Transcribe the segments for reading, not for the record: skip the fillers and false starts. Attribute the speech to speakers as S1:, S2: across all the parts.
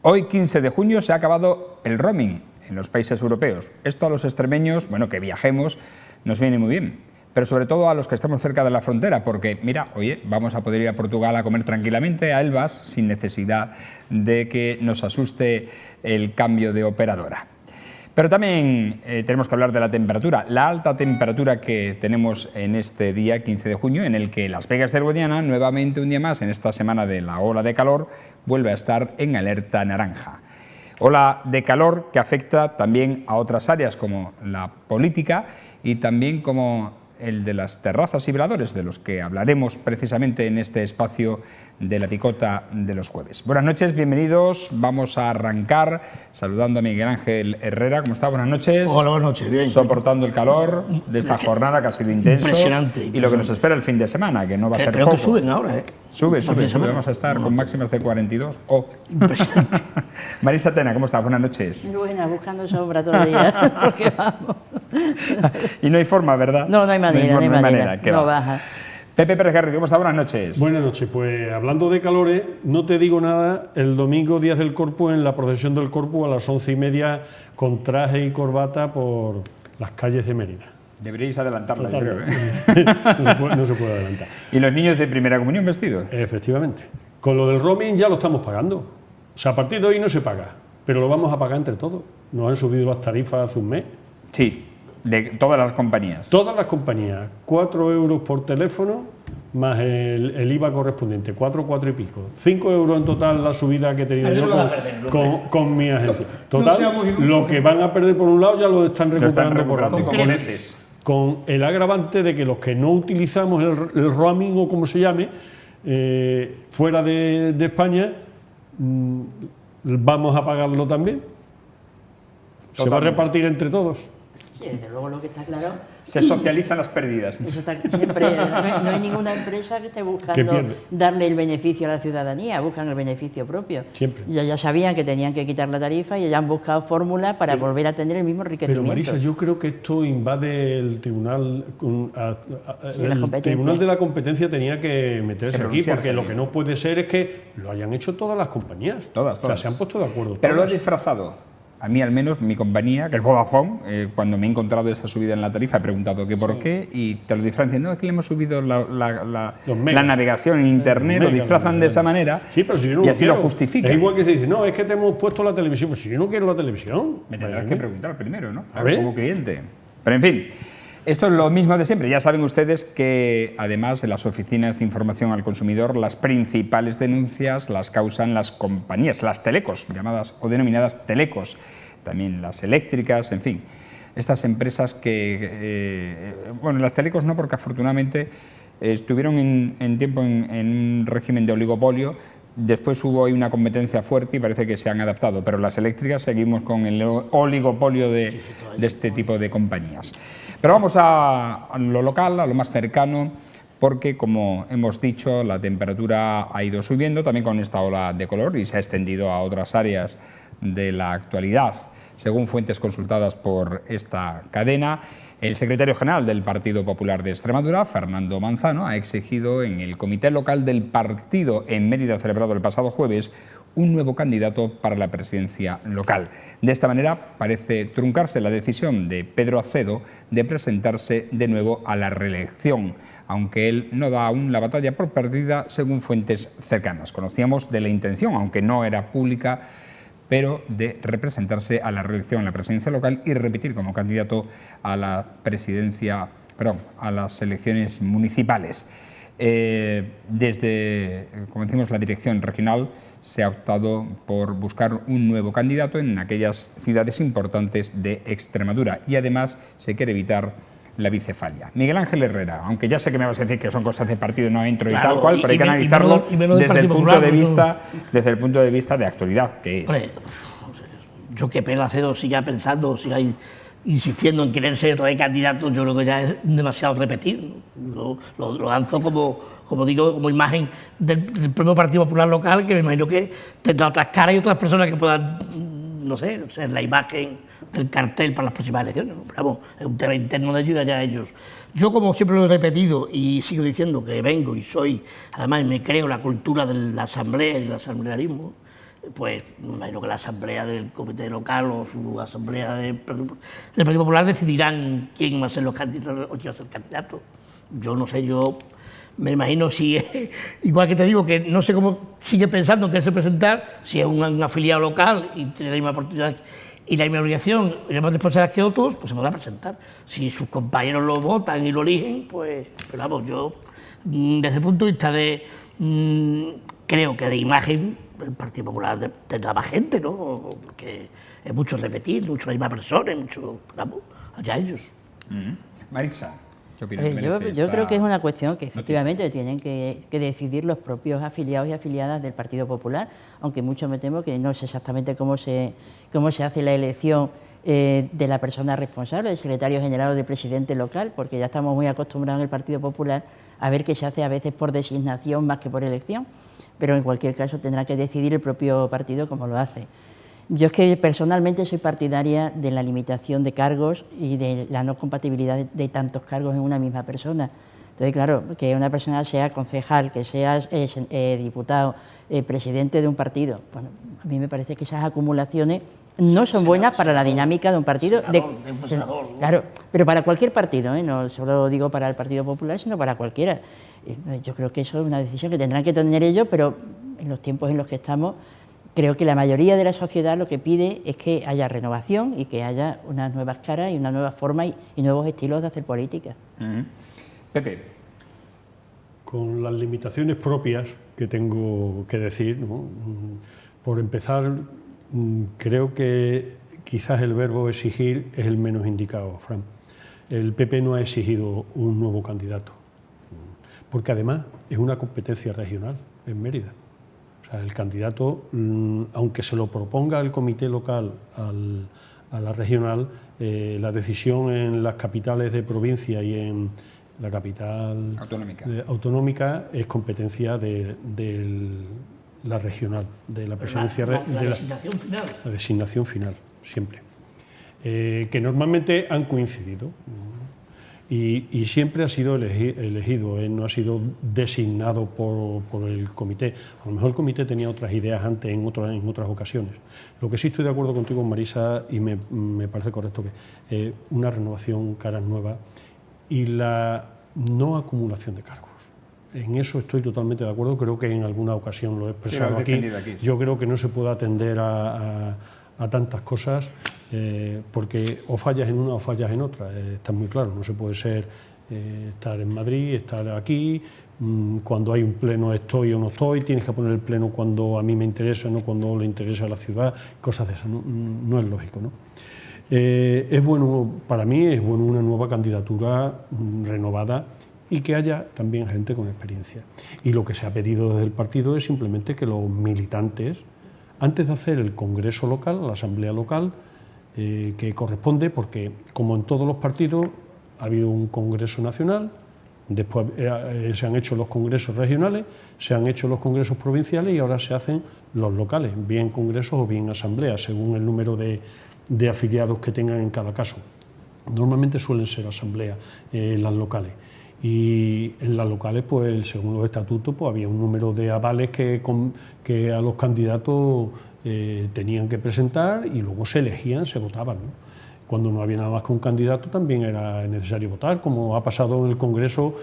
S1: Hoy, 15 de junio, se ha acabado el roaming en los países europeos. Esto a los extremeños, bueno, que viajemos, nos viene muy bien. Pero sobre todo a los que estamos cerca de la frontera, porque, mira, oye, vamos a poder ir a Portugal a comer tranquilamente, a Elvas, sin necesidad de que nos asuste el cambio de operadora. Pero también tenemos que hablar de la temperatura, la alta temperatura que tenemos en este día 15 de junio, en el que Las Vegas del Guadiana, nuevamente un día más en esta semana de la ola de calor, vuelve a estar en alerta naranja. Ola de calor que afecta también a otras áreas como la política y también como el de las terrazas y veladores, de los que hablaremos precisamente en este espacio de la picota de los jueves. Buenas noches, bienvenidos. Vamos a arrancar saludando a Miguel Ángel Herrera. ¿Cómo está? Buenas noches.
S2: Hola, buenas noches. Bien.
S1: Soportando el calor de esta jornada que ha sido intenso.
S2: Impresionante.
S1: Y lo que nos espera el fin de semana, que no va a ser
S2: creo
S1: poco.
S2: Que suben ahora, ¿eh?
S1: Sube. Vamos a estar con máximas de 42.
S2: Impresionante.
S1: Marisa Tena, ¿cómo estás? Buenas noches.
S3: Buena, buscando sombra todo el día, porque vamos.
S1: Y no hay forma, ¿verdad?
S3: No hay manera,
S1: que
S3: no baja.
S1: Pepe Pérez Garrido, ¿cómo está? Buenas noches.
S4: Buenas noches, pues hablando de calores, no te digo nada, el domingo Días del Corpus, en la procesión del Corpus a las 11:30, con traje y corbata por las calles de Mérida.
S1: Deberíais adelantarla, yo creo, ¿eh?
S4: No se puede adelantar.
S1: ¿Y los niños de primera comunión vestidos?
S4: Efectivamente. Con lo del roaming ya lo estamos pagando. O sea, a partir de hoy no se paga, pero lo vamos a pagar entre todos. Nos han subido las tarifas hace un mes.
S1: Sí, de todas las compañías.
S4: Todas las compañías, 4 euros por teléfono, más el IVA correspondiente, 4 y pico. 5 euros en total la subida que he tenido yo con mi agencia. Total, lo que van a perder por un lado ya lo están recuperando por otro.
S1: Con creces.
S4: Con el agravante de que los que no utilizamos el roaming o como se llame, fuera de España, vamos a pagarlo también. Se va a repartir entre todos.
S3: Sí, desde luego lo que está claro.
S1: Se socializan las pérdidas.
S3: Eso está siempre. No hay ninguna empresa que esté buscando darle el beneficio a la ciudadanía, buscan el beneficio propio.
S4: Siempre.
S3: Ya sabían que tenían que quitar la tarifa y ya han buscado fórmulas para volver a tener el mismo enriquecimiento.
S4: Pero Marisa, yo creo que esto invade el tribunal. El
S3: Tribunal
S4: de la Competencia tenía que meterse aquí, porque lo que no puede ser es que lo hayan hecho todas las compañías.
S1: Todas.
S4: O sea, se han puesto de acuerdo.
S1: Pero lo ha disfrazado. A mí, al menos, mi compañía, que es Vodafone, cuando me he encontrado esa subida en la tarifa, he preguntado qué por qué, y te lo disfrazan diciendo, no, es que le hemos subido la navegación en Internet, lo disfrazan de esa manera,
S4: sí, pero si yo no
S1: y así
S4: quiero,
S1: lo justifican.
S4: Es igual que se dice, no, es que te hemos puesto la televisión. Pues si yo no quiero la televisión.
S1: Me tendrás que preguntar primero, ¿no?
S4: A ver.
S1: Como cliente. Pero, en fin, esto es lo mismo de siempre. Ya saben ustedes que, además, en las oficinas de información al consumidor, las principales denuncias las causan las compañías, las telecos, llamadas o denominadas telecos, también las eléctricas, en fin, estas empresas que, bueno, las telecos no, porque afortunadamente estuvieron en tiempo en un régimen de oligopolio, después hubo ahí una competencia fuerte y parece que se han adaptado, pero las eléctricas seguimos con el oligopolio de este tipo de compañías. Pero vamos a lo local, a lo más cercano, porque, como hemos dicho, la temperatura ha ido subiendo también con esta ola de calor y se ha extendido a otras áreas de la actualidad. Según fuentes consultadas por esta cadena, el secretario general del Partido Popular de Extremadura, Fernando Manzano, ha exigido en el comité local del partido en Mérida, celebrado el pasado jueves, un nuevo candidato para la presidencia local. De esta manera parece truncarse la decisión de Pedro Acedo de presentarse de nuevo a la reelección, aunque él no da aún la batalla por perdida, según fuentes cercanas. Conocíamos de la intención, aunque no era pública, pero de representarse a la reelección en la presidencia local y repetir como candidato a la presidencia, a las elecciones municipales. Desde, como decimos, la dirección regional se ha optado por buscar un nuevo candidato en aquellas ciudades importantes de Extremadura y además se quiere evitar la bicefalia. Miguel Ángel Herrera, aunque ya sé que me vas a decir que son cosas de partido, no entro y tal cual, pero hay que analizarlo desde el punto de vista de actualidad, que es.
S2: Hombre, yo que Pedro Acedo siga pensando, siga insistiendo en querer ser otra vez candidato, yo creo que ya es demasiado repetir. Lo lanzo como digo, como imagen del propio Partido Popular local, que me imagino que tendrá otras caras y otras personas que puedan, no sé, ser la imagen del cartel para las próximas elecciones, ¿no? Pero vamos, es un tema interno de ellos y allá ellos. Yo, como siempre lo he repetido y sigo diciendo que vengo y soy, además me creo la cultura de la asamblea y el asamblearismo, pues me imagino que la asamblea del comité local o su asamblea del Partido Popular decidirán quién va a ser los candidatos o quién va a ser el candidato. Yo no sé, yo me imagino si es, igual que te digo que no sé cómo sigue pensando que él se presentar, si es un afiliado local y tiene la misma oportunidad y la misma obligación y la misma responsabilidad que otros, pues se podrá presentar. Si sus compañeros lo votan y lo eligen, pues, pero vamos, yo desde el punto de vista de, creo que de imagen, el Partido Popular tendrá más gente, ¿no? Porque es mucho repetir, mucho la misma persona, mucho, vamos, allá ellos.
S1: Marisa, ¿qué
S3: A ver,
S1: opinas?
S3: yo creo que es una cuestión que efectivamente tienen que decidir los propios afiliados y afiliadas del Partido Popular, aunque mucho me temo que no sé exactamente cómo se hace la elección de la persona responsable, del secretario general o del presidente local, porque ya estamos muy acostumbrados en el Partido Popular a ver que se hace a veces por designación más que por elección, pero en cualquier caso tendrá que decidir el propio partido cómo lo hace. Yo es que personalmente soy partidaria de la limitación de cargos y de la no compatibilidad de tantos cargos en una misma persona. Entonces, claro, que una persona sea concejal, que sea diputado, presidente de un partido, bueno, a mí me parece que esas acumulaciones no son buenas para la dinámica de un partido. Claro, pero para cualquier partido, no solo digo para el Partido Popular, sino para cualquiera. Yo creo que eso es una decisión que tendrán que tener ellos, pero en los tiempos en los que estamos, creo que la mayoría de la sociedad lo que pide es que haya renovación y que haya unas nuevas caras y una nueva forma y nuevos estilos de hacer política.
S1: Pepe.
S4: Con las limitaciones propias que tengo que decir, ¿no? Por empezar, creo que quizás el verbo exigir es el menos indicado, Fran. El PP no ha exigido un nuevo candidato, porque además es una competencia regional en Mérida. O sea, el candidato, aunque se lo proponga el comité local a la regional, la decisión en las capitales de provincia y en la capital autonómica es competencia de la regional, de la presidencia.
S2: La designación final.
S4: La designación final, siempre. Que normalmente han coincidido. Y siempre ha sido elegido, no ha sido designado por el comité. A lo mejor el comité tenía otras ideas antes en otras ocasiones. Lo que sí estoy de acuerdo contigo, Marisa, y me parece correcto que una renovación, caras nuevas y la no acumulación de cargos. En eso estoy totalmente de acuerdo, creo que en alguna ocasión lo he expresado aquí. Yo creo que no se puede atender a tantas cosas, porque o fallas en una o fallas en otra, está muy claro, no se puede ser estar en Madrid, estar aquí, cuando hay un pleno estoy o no estoy, tienes que poner el pleno cuando a mí me interesa, no cuando le interesa a la ciudad, cosas de esas, no es lógico, ¿no? Es bueno, para mí es bueno una nueva candidatura renovada y que haya también gente con experiencia. Y lo que se ha pedido desde el partido es simplemente que los militantes, antes de hacer el congreso local, la asamblea local, que corresponde, porque como en todos los partidos ha habido un congreso nacional, después se han hecho los congresos regionales, se han hecho los congresos provinciales y ahora se hacen los locales, bien congresos o bien asambleas, según el número de afiliados que tengan en cada caso. Normalmente suelen ser asambleas las locales. Y en las locales, pues según los estatutos, pues había un número de avales que a los candidatos tenían que presentar y luego se elegían, se votaban, ¿no? Cuando no había nada más que un candidato también era necesario votar, como ha pasado en el Congreso,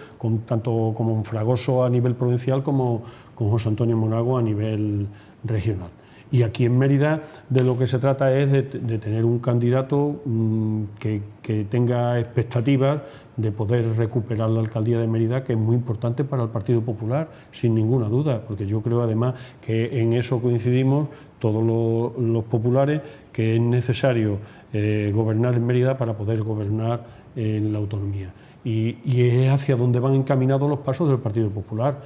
S4: tanto como en Fragoso a nivel provincial como con José Antonio Monago a nivel regional. Y aquí en Mérida de lo que se trata es de tener un candidato que tenga expectativas de poder recuperar la alcaldía de Mérida, que es muy importante para el Partido Popular, sin ninguna duda, porque yo creo además que en eso coincidimos todos los populares, que es necesario gobernar en Mérida para poder gobernar en la autonomía. Y es hacia donde van encaminados los pasos del Partido Popular.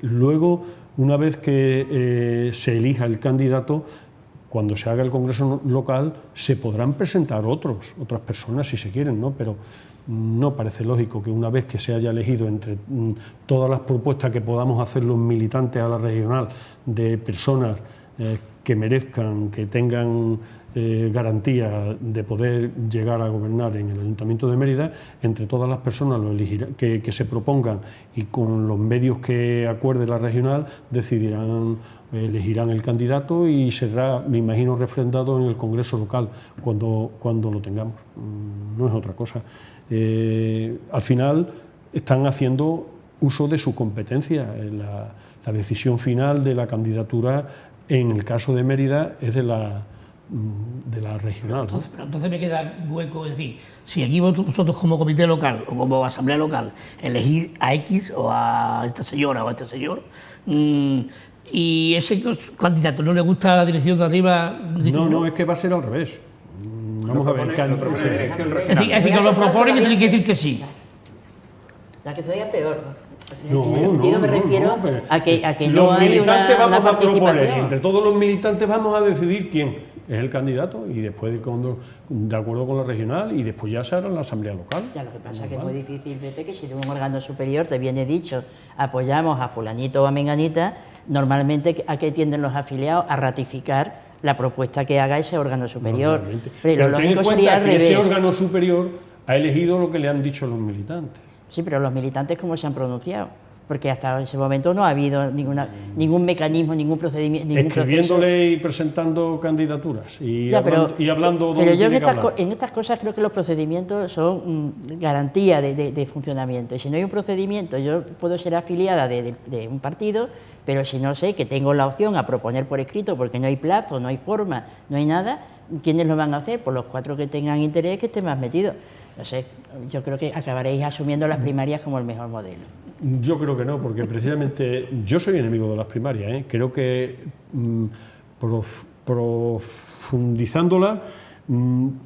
S4: Luego, una vez que se elija el candidato, cuando se haga el congreso local, se podrán presentar otras personas si se quieren, ¿no? Pero no parece lógico que una vez que se haya elegido entre todas las propuestas que podamos hacer los militantes a la regional de personas que merezcan, que tengan garantía de poder llegar a gobernar en el Ayuntamiento de Mérida, entre todas las personas que se propongan y con los medios que acuerde la regional elegirán el candidato y será, me imagino, refrendado en el Congreso local cuando lo tengamos. No es otra cosa. Al final están haciendo uso de su competencia. La decisión final de la candidatura, en el caso de Mérida, es de la regional.
S2: Entonces me queda hueco, es decir, si aquí vosotros como comité local o como asamblea local elegís a X o a esta señora o a este señor, y ese candidato no le gusta la dirección de arriba...
S4: No, es que va a ser al revés. Vamos a ver.
S2: Es decir, que lo proponen y tienen que decir que sí.
S3: La que todavía peor.
S4: No,
S3: en ese sentido me refiero a que no hay
S4: militantes
S3: una
S4: vamos a proponer,
S3: participación.
S4: entre todos los militantes vamos a decidir quién es el candidato y después de acuerdo con la regional y después ya se hará en la asamblea local.
S3: Ya, lo que pasa es que es muy difícil, Pepe, que si de un órgano superior te viene dicho apoyamos a fulanito o a menganita, normalmente ¿a qué tienden los afiliados? A ratificar la propuesta que haga ese órgano superior.
S4: Pero
S3: lo
S4: ten en
S3: lógico
S4: cuenta
S3: sería al
S4: que
S3: revés.
S4: ese órgano superior ha elegido lo que le han dicho los militantes.
S3: Sí, pero los militantes, ¿cómo se han pronunciado? Porque hasta ese momento no ha habido ningún mecanismo, ningún procedimiento, ningún
S4: escribiéndole y presentando candidaturas y,
S3: ya,
S4: hablando
S3: pero yo en estas cosas creo que los procedimientos son garantía de funcionamiento. Y si no hay un procedimiento, yo puedo ser afiliada de un partido, pero si no sé que tengo la opción a proponer por escrito, porque no hay plazo, no hay forma, no hay nada, ¿quiénes lo van a hacer? Pues los 4 que tengan interés, que estén más metidos. No sé, yo creo que acabaréis asumiendo las primarias como el mejor modelo.
S4: Yo creo que no, porque precisamente yo soy enemigo de las primarias, ¿eh? Creo que profundizándola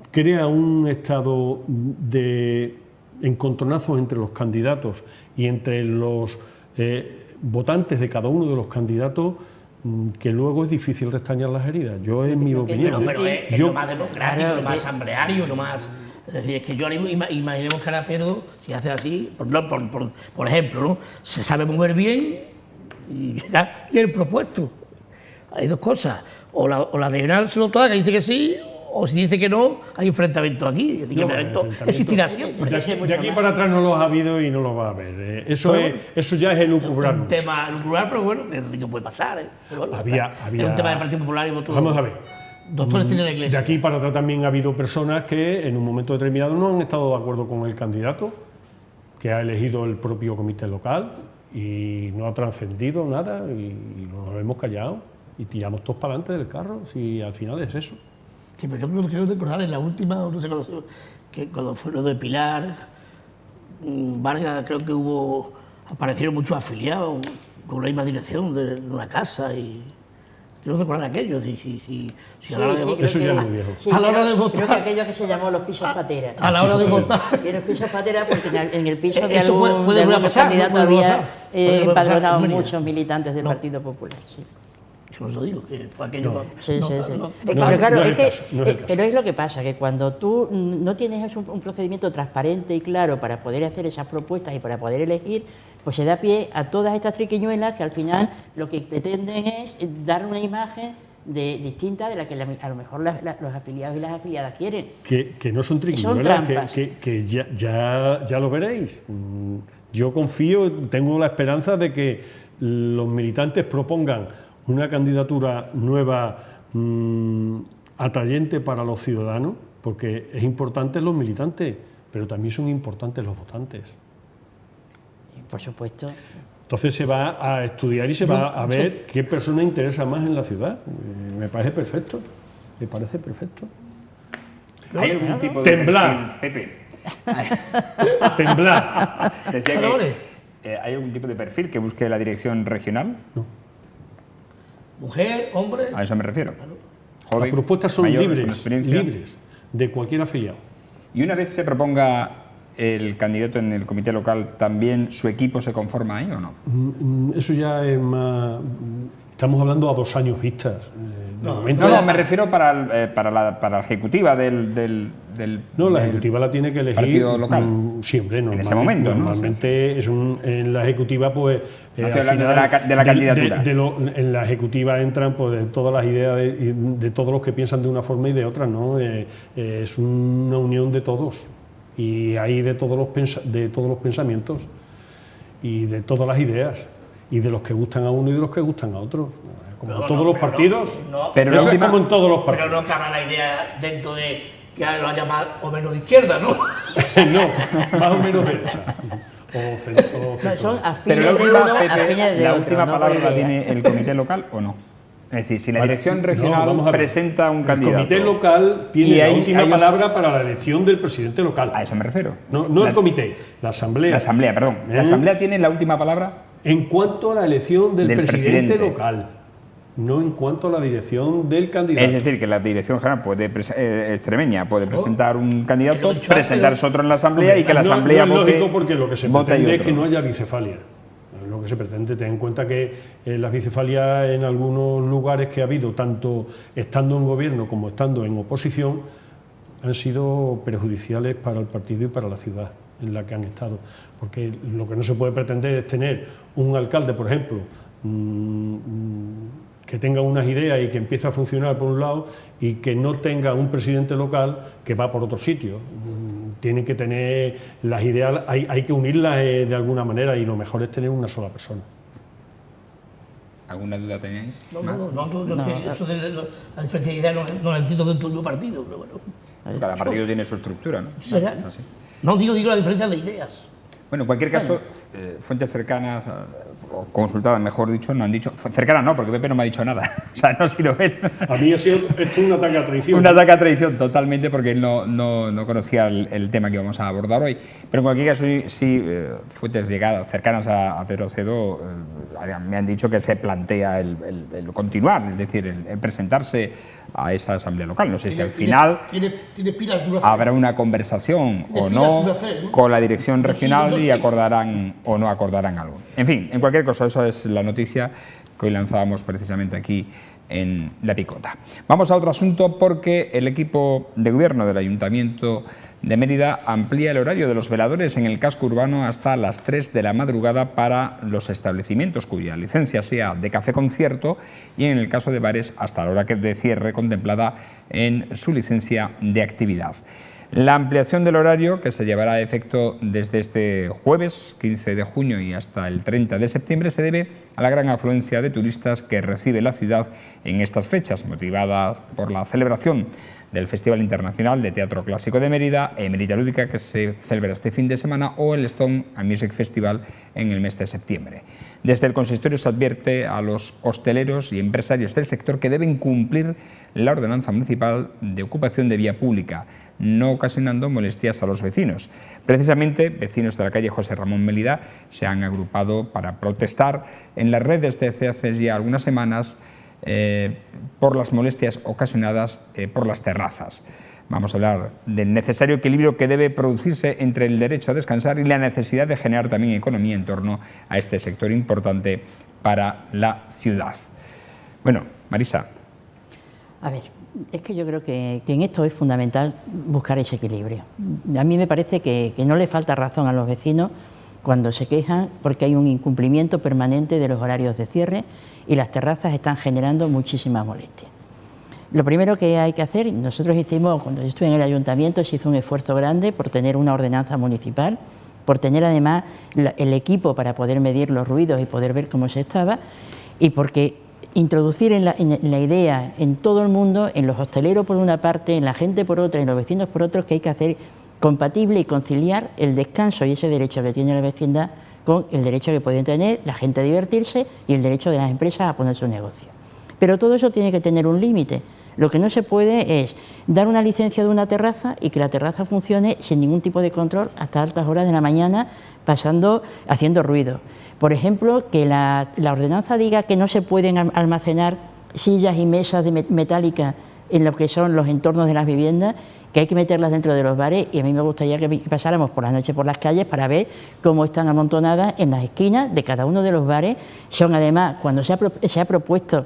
S4: crea un estado de encontronazos entre los candidatos y entre los votantes de cada uno de los candidatos, que luego es difícil restañar las heridas. Yo es mi opinión.
S2: Pero es lo más democrático, lo más asambleario, lo más... Es decir, es que yo ahora mismo imaginemos que ahora Pedro, si hace así, por ejemplo, ¿no? Se sabe mover bien y llega y el propuesto. Hay dos cosas, o la regional se lo traga y dice que sí, o si dice que no, hay enfrentamiento aquí. Enfrentamiento existirá siempre.
S4: De aquí para atrás no los ha habido y no los va a haber. Eso ya es elucubrar.
S2: Es un tema elucubrar, pero bueno, que puede pasar. Pero bueno, es un tema del Partido Popular y voto.
S4: Vamos a ver.
S2: Doctores tiene la Iglesia.
S4: De aquí para atrás también ha habido personas que en un momento determinado no han estado de acuerdo con el candidato que ha elegido el propio comité local y no ha trascendido nada y nos hemos callado y tiramos todos para adelante del carro, si al final es eso.
S2: Sí, pero yo quiero recordar en la última, no sé que cuando fue lo de Pilar, Vargas, creo que aparecieron muchos afiliados con la misma dirección de una casa y... Quiero recordar aquello,
S4: eso ya es muy viejo.
S3: Sí,
S2: a la hora de votar.
S3: Creo que aquello que se llamó los pisos pateras.
S2: A la hora de votar.
S3: Y los pisos pateras, porque en el piso de
S2: Eso
S3: algún candidato había empadronado muchos militantes del Partido Popular. Sí.
S2: Yo os lo digo, que fue aquello...
S3: Sí. Pero claro, pero es lo que pasa, que cuando tú no tienes un procedimiento transparente y claro para poder hacer esas propuestas y para poder elegir, pues se da pie a todas estas triquiñuelas que al final lo que pretenden es dar una imagen distinta de la que a lo mejor los afiliados y las afiliadas quieren.
S4: Que no son triquiñuelas,
S3: son trampas.
S4: que ya lo veréis. Yo confío, tengo la esperanza de que los militantes propongan una candidatura nueva, atrayente para los ciudadanos, porque es importante los militantes, pero también son importantes los votantes.
S3: Por supuesto.
S4: Entonces se va a estudiar y se va a ver qué persona interesa más en la ciudad. Me parece perfecto. Me parece perfecto.
S1: ¿Hay algún tipo de
S4: temblar,
S1: perfil,
S4: Pepe? Temblar.
S1: Decía que ¿hay algún tipo de perfil que busque la dirección regional?
S4: No.
S2: Mujer, hombre...
S1: A eso me refiero. Joven,
S4: las propuestas son
S1: mayor,
S4: libres de cualquier afiliado.
S1: Y una vez se proponga el candidato en el comité local, ¿también su equipo se conforma ahí o no?
S4: Eso ya es más... Estamos hablando a 2 años vistas.
S1: No, me refiero para la ejecutiva del
S4: No, la ejecutiva la tiene que elegir
S1: partido local.
S4: Siempre,
S1: en ese momento, ¿no?
S4: Normalmente en la ejecutiva, pues.
S1: No estoy hablando de la candidatura.
S4: En la ejecutiva entran pues todas las ideas de todos los que piensan de una forma y de otra, ¿no? Es una unión de todos. Y hay de todos los pensamientos y de todas las ideas. Y de los que gustan a uno y de los que gustan a otro. Como en todos los partidos.
S1: Pero
S4: eso es como en todos los partidos.
S2: Pero no cabe la idea dentro de que lo haya más o menos de izquierda, ¿no?
S4: No, más o menos derecha.
S3: No, son
S1: Pero
S3: afines de uno, afines de
S1: ¿la
S3: otro.
S1: última
S3: no
S1: palabra
S3: por
S1: la
S3: idea.
S1: tiene el comité local o no? Es decir, si la dirección regional presenta un candidato.
S4: El comité local tiene la última palabra para la elección del presidente local.
S1: A eso me refiero.
S4: No el comité, la asamblea.
S1: La asamblea, perdón. ¿La asamblea tiene la última palabra?
S4: En cuanto a la elección del presidente local, no en cuanto a la dirección del candidato.
S1: Es decir, que la dirección general extremeña puede presentar un candidato, presentarse otro en la asamblea y que la asamblea
S4: no es
S1: vote.
S4: lógico, porque lo que se
S1: vote
S4: pretende es
S1: otro.
S4: que no haya bicefalia. Lo que se pretende, ten en cuenta que las bicefalias en algunos lugares que ha habido, tanto estando en gobierno como estando en oposición, han sido perjudiciales para el partido y para la ciudad en la que han estado. Porque lo que no se puede pretender es tener un alcalde, por ejemplo, que tenga unas ideas y que empiece a funcionar por un lado, y que no tenga un presidente local que va por otro sitio. Tienen que tener las ideas, hay que unirlas de alguna manera, y lo mejor es tener una sola persona.
S1: ¿Alguna duda tenéis?
S2: No, eso de la diferencia de ideas no la entiendo dentro de un partido, pero bueno.
S1: Cada partido tiene su estructura, ¿no?
S2: ¿Será?
S1: Es así.
S2: No, digo la diferencia de ideas.
S1: Bueno, en cualquier caso, fuentes cercanas, o consultadas, mejor dicho, no han dicho. Cercanas no, porque Pepe no me ha dicho nada. O sea, no ha sido él.
S4: A mí ha sido esto un ataque a traición.
S1: Un ataque a traición, totalmente, porque él no conocía el tema que íbamos a abordar hoy. Pero en cualquier caso, sí, fuentes llegadas, cercanas a Pedro Cedo, me han dicho que se plantea el continuar, es decir, el presentarse a esa asamblea local. No sé si al final
S2: tiene pilas duras.
S1: habrá una conversación o no con la dirección regional y acordarán o no acordarán algo. En fin, en cualquier cosa, esa es la noticia que hoy lanzábamos precisamente aquí en La Picota. Vamos a otro asunto, porque el equipo de gobierno del Ayuntamiento de Mérida amplía el horario de los veladores en el casco urbano hasta las 3 de la madrugada para los establecimientos cuya licencia sea de café concierto, y en el caso de bares hasta la hora de cierre contemplada en su licencia de actividad. La ampliación del horario, que se llevará a efecto desde este jueves 15 de junio y hasta el 30 de septiembre, se debe a la gran afluencia de turistas que recibe la ciudad en estas fechas, motivada por la celebración del Festival Internacional de Teatro Clásico de Mérida, Emerita Lúdica, que se celebra este fin de semana, o el Stone and Music Festival en el mes de septiembre. Desde el consistorio se advierte a los hosteleros y empresarios del sector que deben cumplir la ordenanza municipal de ocupación de vía pública, no ocasionando molestias a los vecinos. Precisamente, vecinos de la calle José Ramón Melida se han agrupado para protestar en las redes desde hace ya algunas semanas por las molestias ocasionadas por las terrazas. Vamos a hablar del necesario equilibrio que debe producirse entre el derecho a descansar y la necesidad de generar también economía en torno a este sector importante para la ciudad. Bueno, Marisa.
S3: A ver, es que yo creo que en esto es fundamental buscar ese equilibrio. A mí me parece que no le falta razón a los vecinos cuando se quejan porque hay un incumplimiento permanente de los horarios de cierre y las terrazas están generando muchísimas molestias. Lo primero que hay que hacer, nosotros hicimos, cuando yo estuve en el ayuntamiento, se hizo un esfuerzo grande por tener una ordenanza municipal, por tener además el equipo para poder medir los ruidos y poder ver cómo se estaba, y porque introducir en la idea en todo el mundo, en los hosteleros por una parte, en la gente por otra, en los vecinos por otro, que hay que hacer compatible y conciliar el descanso y ese derecho que tiene la vecindad con el derecho que pueden tener la gente a divertirse y el derecho de las empresas a poner su negocio. Pero todo eso tiene que tener un límite. Lo que no se puede es dar una licencia de una terraza y que la terraza funcione sin ningún tipo de control hasta altas horas de la mañana, haciendo ruido. Por ejemplo, que la ordenanza diga que no se pueden almacenar sillas y mesas metálicas en lo que son los entornos de las viviendas, que hay que meterlas dentro de los bares, y a mí me gustaría que pasáramos por la noche por las calles para ver cómo están amontonadas en las esquinas de cada uno de los bares. Son además, cuando se ha propuesto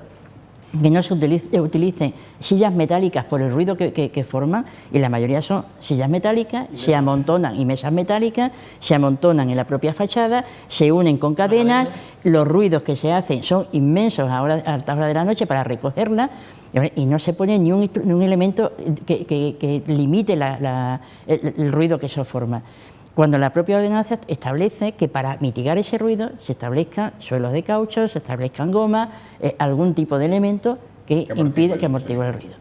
S3: que no se utilicen sillas metálicas por el ruido que forman, y la mayoría son sillas metálicas, se amontonan, y mesas metálicas, se amontonan en la propia fachada, se unen con cadenas, los ruidos que se hacen son inmensos a altas horas de la noche para recogerlas, y no se pone ni un elemento que limite el ruido que eso forma. Cuando la propia ordenanza establece que para mitigar ese ruido se establezcan suelos de caucho, se establezcan gomas, algún tipo de elemento que amortigue el ruido.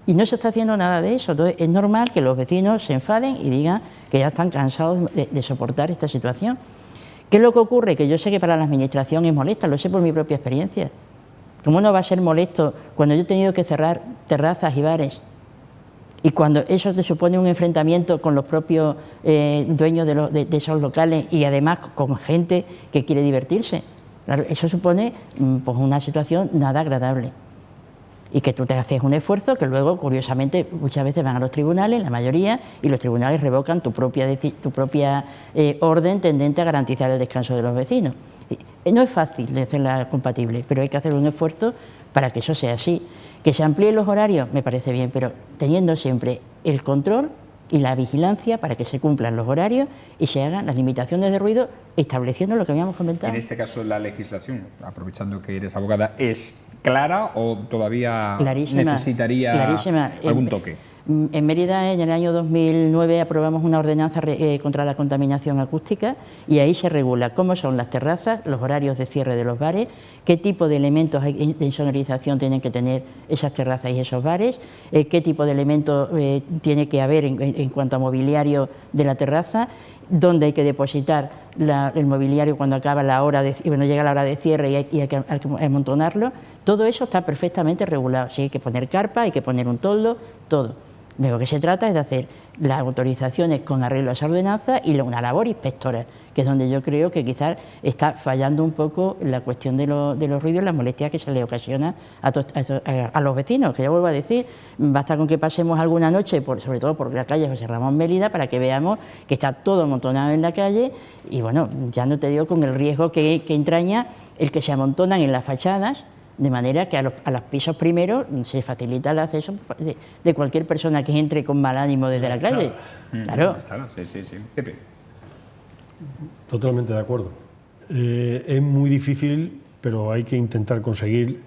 S3: Y no se está haciendo nada de eso. Entonces es normal que los vecinos se enfaden y digan que ya están cansados de soportar esta situación. ¿Qué es lo que ocurre? Que yo sé que para la administración es molesta, lo sé por mi propia experiencia. ¿Cómo no va a ser molesto cuando yo he tenido que cerrar terrazas y bares? Y cuando eso te supone un enfrentamiento con los propios dueños de esos locales, y además con gente que quiere divertirse. Claro, eso supone pues una situación nada agradable. Y que tú te haces un esfuerzo que luego, curiosamente, muchas veces van a los tribunales, la mayoría, y los tribunales revocan tu propia orden tendente a garantizar el descanso de los vecinos. No es fácil de hacerla compatible, pero hay que hacer un esfuerzo para que eso sea así. Que se amplíen los horarios, me parece bien, pero teniendo siempre el control y la vigilancia para que se cumplan los horarios y se hagan las limitaciones de ruido, estableciendo lo que habíamos comentado.
S1: En este caso, la legislación, aprovechando que eres abogada, ¿es clara o todavía necesitaría algún toque?
S3: En Mérida, en el año 2009, aprobamos una ordenanza contra la contaminación acústica, y ahí se regula cómo son las terrazas, los horarios de cierre de los bares, qué tipo de elementos de insonorización tienen que tener esas terrazas y esos bares, qué tipo de elementos tiene que haber en cuanto a mobiliario de la terraza, dónde hay que depositar el mobiliario cuando acaba llega la hora de cierre y hay que amontonarlo. Todo eso está perfectamente regulado. Si hay que poner carpa, hay que poner un toldo, todo. De lo que se trata es de hacer las autorizaciones con arreglo a esa ordenanza y una labor inspectora, que es donde yo creo que quizás está fallando un poco la cuestión de los ruidos y las molestias que se le ocasiona a los vecinos, que ya vuelvo a decir, basta con que pasemos alguna noche, sobre todo por la calle José Ramón Mérida, para que veamos que está todo amontonado en la calle, y bueno, ya no te digo con el riesgo que entraña el que se amontonan en las fachadas, de manera que a los pisos primeros se facilita el acceso de cualquier persona que entre con mal ánimo desde la calle. Claro.
S1: Sí. Pepe.
S4: Totalmente de acuerdo. Es muy difícil, pero hay que intentar conseguir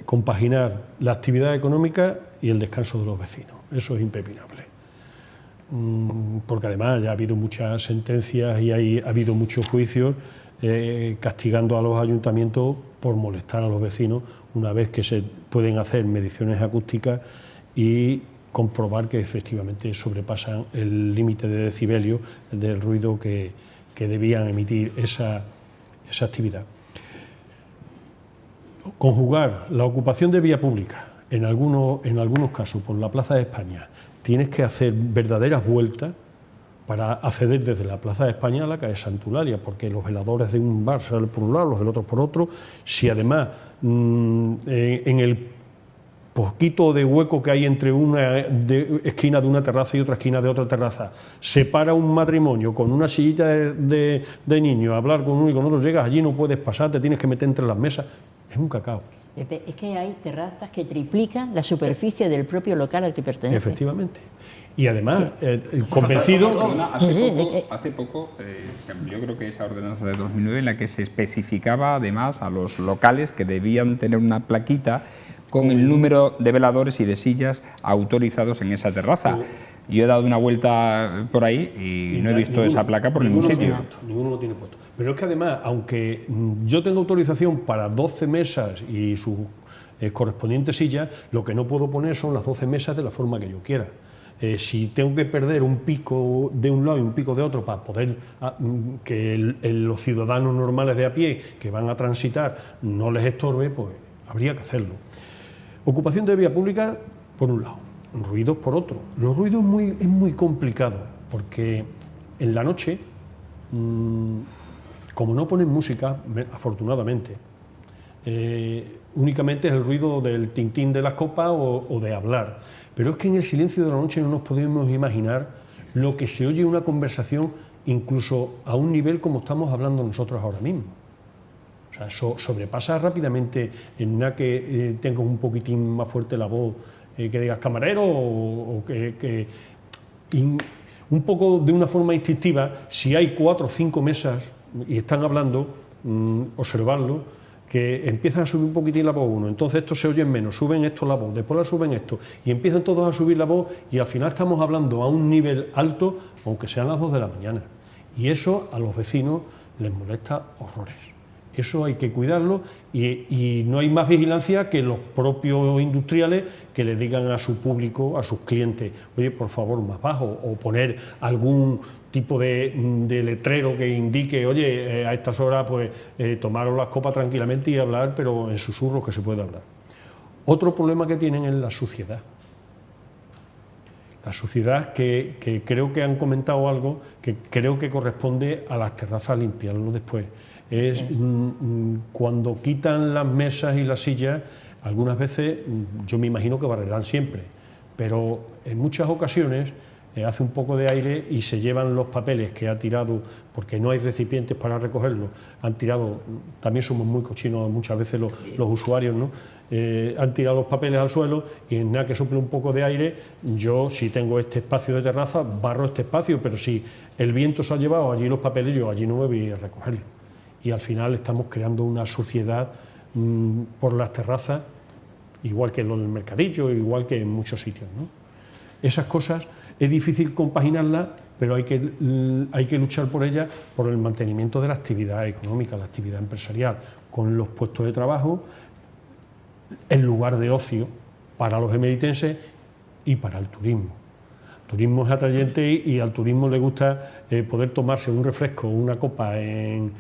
S4: compaginar la actividad económica y el descanso de los vecinos. Eso es impepinable. Porque además ya ha habido muchas sentencias y ha habido muchos juicios castigando a los ayuntamientos por molestar a los vecinos una vez que se pueden hacer mediciones acústicas y comprobar que efectivamente sobrepasan el límite de decibelios del ruido que debían emitir esa actividad. Conjugar la ocupación de vía pública, en algunos casos por la Plaza de España, tienes que hacer verdaderas vueltas para acceder desde la Plaza de España a la calle Santa Eulalia, porque los veladores de un bar salen por un lado, los del otro por otro. Si además en el poquito de hueco que hay entre una esquina de una terraza y otra esquina de otra terraza se para un matrimonio con una sillita de niños a hablar con uno y con otro, llegas allí, no puedes pasar, te tienes que meter entre las mesas, es un cacao.
S3: Es que hay terrazas que triplican la superficie del propio local al que pertenece.
S4: Efectivamente. Y además, convencido...
S1: Hace poco se amplió, creo que esa ordenanza de 2009, en la que se especificaba además a los locales que debían tener una plaquita con el número de veladores y de sillas autorizados en esa terraza. Yo he dado una vuelta por ahí y no he visto esa placa por ningún sitio.
S4: Ninguno lo tiene puesto. Pero es que además, aunque yo tenga autorización para 12 mesas y sus correspondientes sillas, lo que no puedo poner son las 12 mesas de la forma que yo quiera. Si tengo que perder un pico de un lado y un pico de otro para poder que los ciudadanos normales de a pie que van a transitar no les estorbe, pues habría que hacerlo. Ocupación de vía pública, por un lado, ruidos por otro. Los ruidos es muy complicado, porque en la noche, como no ponen música, afortunadamente, únicamente es el ruido del tintín de las copas o de hablar. Pero es que en el silencio de la noche no nos podemos imaginar lo que se oye en una conversación, incluso a un nivel como estamos hablando nosotros ahora mismo. O sea, eso sobrepasa rápidamente en una que tengas un poquitín más fuerte la voz, que digas camarero o un poco de una forma instintiva, si hay 4 o 5 mesas y están hablando, observarlo, que empiezan a subir un poquitín la voz uno, entonces estos se oyen menos, suben esto la voz, después la suben esto, y empiezan todos a subir la voz y al final estamos hablando a un nivel alto, aunque sean las 2 de la mañana. Y eso a los vecinos les molesta horrores. Eso hay que cuidarlo y no hay más vigilancia que los propios industriales que le digan a su público, a sus clientes, oye, por favor, más bajo, o poner algún tipo de letrero que indique, oye, a estas horas pues tomaros las copas tranquilamente y hablar, pero en susurros que se puede hablar. Otro problema que tienen es la suciedad. La suciedad que creo que han comentado algo que creo que corresponde a las terrazas limpiarlo después. Es cuando quitan las mesas y las sillas, algunas veces yo me imagino que barrerán siempre, pero en muchas ocasiones hace un poco de aire y se llevan los papeles que ha tirado, porque no hay recipientes para recogerlos, han tirado, también somos muy cochinos muchas veces los usuarios, ¿no? Han tirado los papeles al suelo y en nada que sople un poco de aire, yo si tengo este espacio de terraza, barro este espacio, pero si el viento se ha llevado allí los papeles, yo allí no me voy a recogerlos. Y al final estamos creando una suciedad por las terrazas, igual que en el mercadillo, igual que en muchos sitios, ¿no? Esas cosas es difícil compaginarlas, pero hay que luchar por ellas, por el mantenimiento de la actividad económica, la actividad empresarial, con los puestos de trabajo, el lugar de ocio para los emeritenses y para el turismo. El turismo es atrayente y al turismo le gusta poder tomarse un refresco, una copa en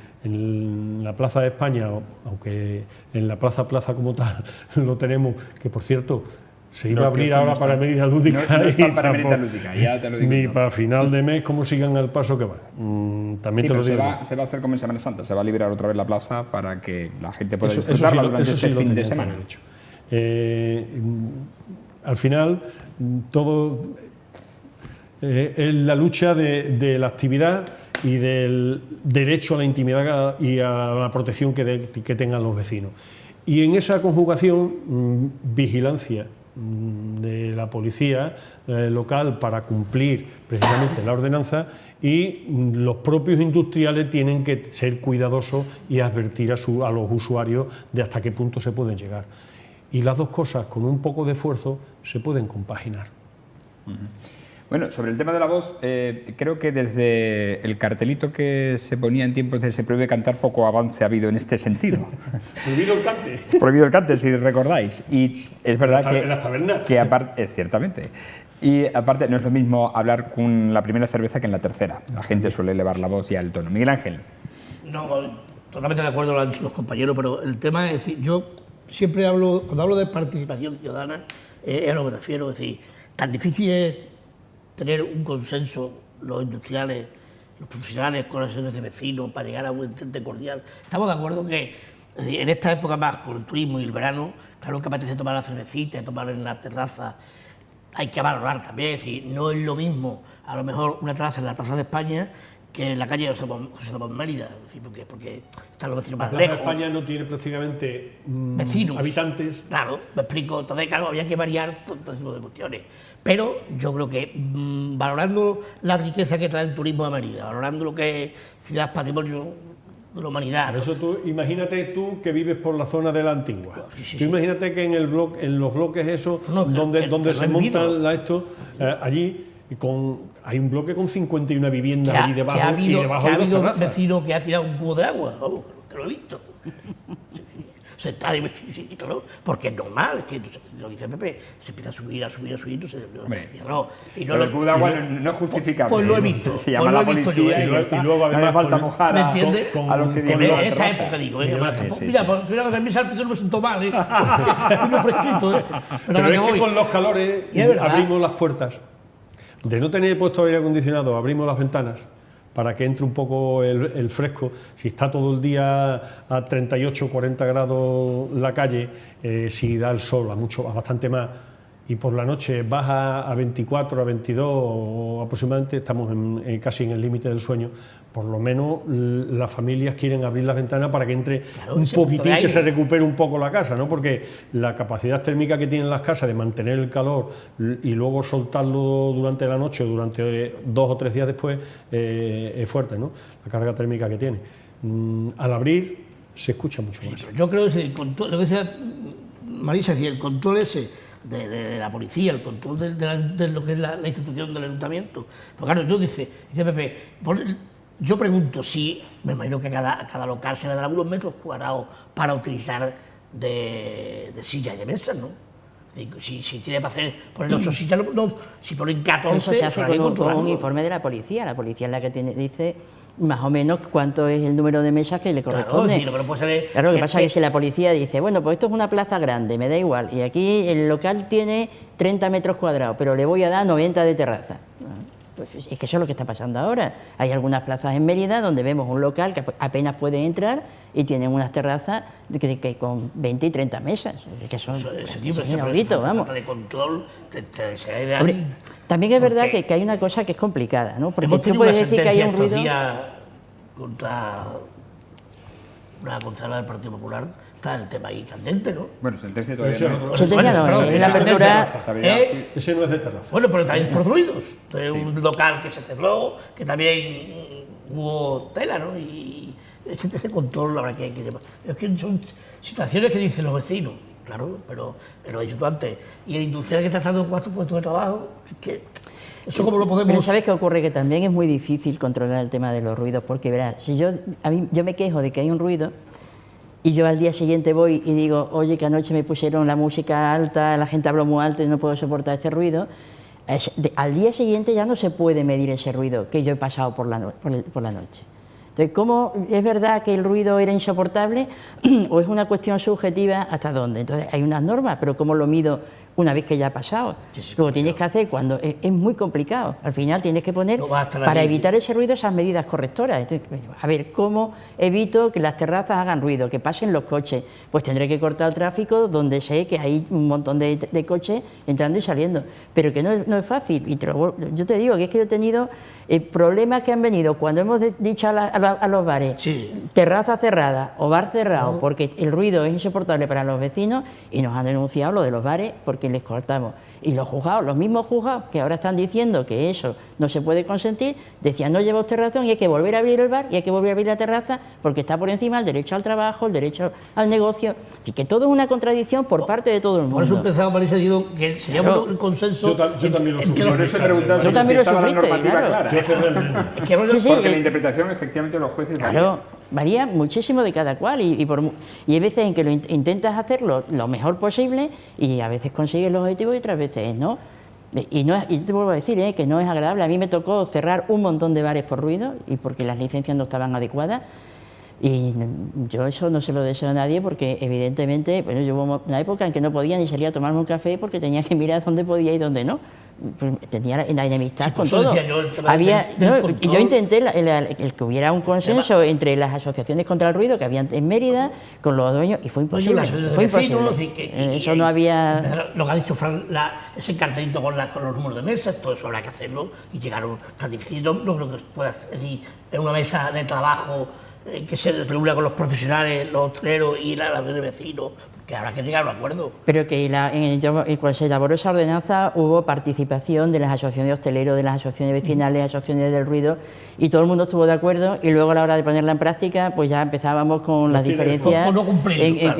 S4: la Plaza de España, aunque en la Plaza como tal lo tenemos, que por cierto se iba a abrir ahora para Meridias Lúdicas.
S1: No están para Meridias Lúdicas, ya te lo digo.
S4: Ni para final de mes, como sigan al paso que van. También te lo digo.
S1: Se va a hacer como en Semana Santa, se va a liberar otra vez la plaza para que la gente pueda disfrutarla durante este fin de semana.
S4: Al final, todo es la lucha de la actividad y del derecho a la intimidad y a la protección que tengan los vecinos. Y en esa conjugación, vigilancia de la policía local para cumplir precisamente la ordenanza, y los propios industriales tienen que ser cuidadosos y advertir a los usuarios de hasta qué punto se pueden llegar. Y las dos cosas, con un poco de esfuerzo, se pueden compaginar.
S1: Bueno, sobre el tema de la voz, creo que desde el cartelito que se ponía en tiempos de Se prohíbe cantar, poco avance ha habido en este sentido.
S4: Prohibido el cante.
S1: Prohibido el cante, si recordáis. Y es verdad
S4: en las tabernas.
S1: Que aparte, ciertamente. Y aparte, no es lo mismo hablar con la primera cerveza que en la tercera. La gente suele elevar la voz y el tono. Miguel Ángel.
S2: No, totalmente de acuerdo con los compañeros, pero el tema es decir, yo siempre hablo, cuando hablo de participación ciudadana, es a lo que me refiero, es decir, tan difícil es tener un consenso, los industriales, los profesionales, con asociaciones de vecinos, para llegar a un entente cordial. Estamos de acuerdo que es decir, en esta época más, con el turismo y el verano, claro que apetece tomar la cervecita, tomar en la terraza, hay que valorar también, es decir, no es lo mismo a lo mejor una terraza en la Plaza de España que en la calle José Ramón Mérida, porque están los vecinos más lejos.
S4: La Plaza de España no tiene prácticamente
S2: vecinos,
S4: habitantes.
S2: Claro, me explico. Entonces, claro, había que variar todo tipo de cuestiones. Pero yo creo que valorando la riqueza que trae el turismo a Mérida, valorando lo que es ciudad patrimonio de la humanidad.
S4: Por eso tú, imagínate tú que vives por la zona de la Antigua.
S2: Sí.
S4: Tú imagínate que en los bloques esos, donde se montan allí, hay un bloque con 51 viviendas allí debajo, y debajo hay dos terrazas.
S2: Ha habido vecino que ha tirado un cubo de agua, vamos, que lo he visto. Sentar y claro, porque es normal, que lo dice Pepe, se empieza a subir, entonces,
S1: el cubo de agua no es justificable.
S2: Pues lo he visto.
S1: Se llama la policía y luego además falta mojar a los que
S2: viven en esta época, digo. Mira, pues tuviera que hacerme salpico, no me siento mal, muy fresquito,
S4: Pero es que con los calores abrimos las puertas. De no tener puesto aire acondicionado, abrimos las ventanas para que entre un poco el fresco. Si está todo el día a 38 o 40 grados la calle, si da el sol a bastante más, y por la noche baja a 24, a 22 o aproximadamente, estamos casi en el límite del sueño, por lo menos las familias quieren abrir las ventanas para que entre un poquitín, que se recupere un poco la casa, ¿no? Porque la capacidad térmica que tienen las casas de mantener el calor y luego soltarlo durante la noche o durante 2 o 3 días después es fuerte, ¿no? La carga térmica que tiene. Al abrir se escucha mucho más.
S2: Yo creo que lo que decía Marisa, el control ese de la policía, el control de lo que es la institución del ayuntamiento. Pues claro, dice Pepe, yo pregunto si, me imagino que a cada local se le dará unos metros cuadrados para utilizar de sillas y de mesas, ¿no? Si tiene para poner 8 sillas, si ponen 14...
S3: Eso se hace con un informe de la policía es la que dice más o menos cuánto es el número de mesas que le corresponde. Claro, lo que pasa es que si la policía dice, bueno, pues esto es una plaza grande, me da igual, y aquí el local tiene 30 metros cuadrados, pero le voy a dar 90 de terraza. Pues es que eso es lo que está pasando ahora. Hay algunas plazas en Mérida donde vemos un local que apenas puede entrar y tienen unas terrazas que con 20 y 30 mesas. Es que son inaudito, vamos.
S2: De control,
S3: Hombre, también es verdad que hay una cosa que es complicada, ¿no? Porque tú puedes decir que hay un ruido...
S2: contra una concejala del Partido Popular, está el tema ahí candente, ¿no?
S1: Bueno, sentencia todavía no.
S3: Sentencia no, es la apertura...
S4: Ese no es de terraza.
S2: Bueno, pero también por ruidos. Un local que se cerró, que también hubo tela, ¿no? Y ese control, la verdad que hay que llevar. Es que son situaciones que dicen los vecinos, claro, pero lo he dicho tú antes. Y el industrial que está dando 4 puestos de trabajo, es que eso como lo podemos...
S3: Pero ¿sabes qué ocurre? Que también es muy difícil controlar el tema de los ruidos, porque verás, si yo me quejo de que hay un ruido y yo al día siguiente voy y digo, oye, que anoche me pusieron la música alta, la gente habló muy alto y no puedo soportar este ruido, al día siguiente ya no se puede medir ese ruido que yo he pasado por la noche. Entonces, ¿cómo es verdad que el ruido era insoportable o es una cuestión subjetiva hasta dónde? Entonces, hay unas normas, pero ¿cómo lo mido una vez que ya ha pasado? Luego tienes que hacer cuando... Es muy complicado. Al final tienes que poner, para evitar ese ruido, esas medidas correctoras. Entonces, a ver, ¿cómo evito que las terrazas hagan ruido, que pasen los coches? Pues tendré que cortar el tráfico donde sé que hay un montón de coches entrando y saliendo. Pero que no es fácil. Y yo te digo que es que yo he tenido problemas que han venido cuando hemos dicho a los bares, terraza cerrada o bar cerrado, porque el ruido es insoportable para los vecinos, y nos han denunciado lo de los bares porque les cortamos. Y los juzgados, los mismos juzgados que ahora están diciendo que eso no se puede consentir, decían, no lleva usted razón y hay que volver a abrir el bar y hay que volver a abrir la terraza porque está por encima el derecho al trabajo, el derecho al negocio, y que todo es una contradicción por parte de todo el mundo.
S2: Por eso empezaba Marisa diciendo que sería bueno el consenso.
S4: Yo también lo sufrí.
S1: Por eso he preguntado si estaba la normativa clara. Porque la interpretación, efectivamente, los jueces
S3: varía muchísimo de cada cual y hay veces en que lo intentas hacerlo lo mejor posible y a veces consigues los objetivos y otras veces no. Y te vuelvo a decir que no es agradable. A mí me tocó cerrar un montón de bares por ruido y porque las licencias no estaban adecuadas. Y yo eso no se lo deseo a nadie porque evidentemente, bueno, yo hubo una época en que no podía ni salir a tomarme un café porque tenía que mirar dónde podía y dónde no. Tenía la enemistad con todo. Yo intenté el que hubiera un consenso entre las asociaciones contra el ruido que había en Mérida con los dueños y fue imposible. Eso no había...
S2: Lo que ha dicho Fran, ese cartelito con los números de mesas, todo eso habrá que hacerlo y llegaron tan difícil. No creo que puedas decir en una mesa de trabajo que se regula con los profesionales, los hosteleros y la de vecinos, que habrá que llegar a un acuerdo.
S3: Pero que cuando se elaboró esa ordenanza hubo participación de las asociaciones de hosteleros, de las asociaciones vecinales, asociaciones del ruido, y todo el mundo estuvo de acuerdo, y luego a la hora de ponerla en práctica, pues ya empezábamos con las diferencias.
S2: No cumplir,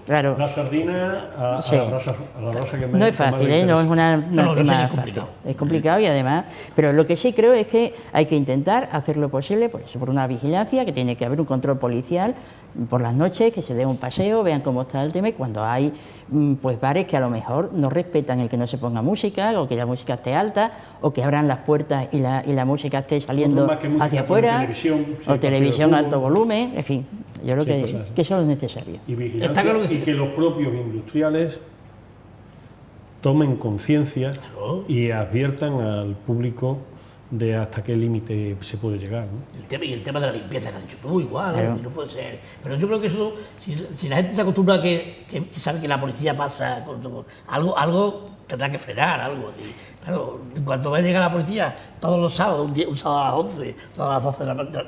S3: claro.
S4: La sardina a la brasa que me...
S3: No es fácil, no es un tema fácil. Es complicado y además... Pero lo que sí creo es que hay que intentar hacer lo posible, por una vigilancia, que tiene que haber un control policial por las noches, que se dé un paseo, vean cómo está el tema, y cuando hay pues bares que a lo mejor no respetan el que no se ponga música, o que la música esté alta, o que abran las puertas y la música esté saliendo hacia afuera, o televisión a alto volumen, en fin, yo creo que eso es necesario.
S4: Y vigilancia, y que los propios industriales tomen conciencia y adviertan al público de hasta qué límite se puede llegar, ¿no?
S2: El tema de la limpieza que has dicho tú, igual, claro. No puede ser. Pero yo creo que eso, si la gente se acostumbra a que sabe que la policía pasa, algo tendrá que frenar, algo. Y, claro, cuando va a llegar la policía todos los sábados, un sábado a las 11, todas las 12 de la mañana,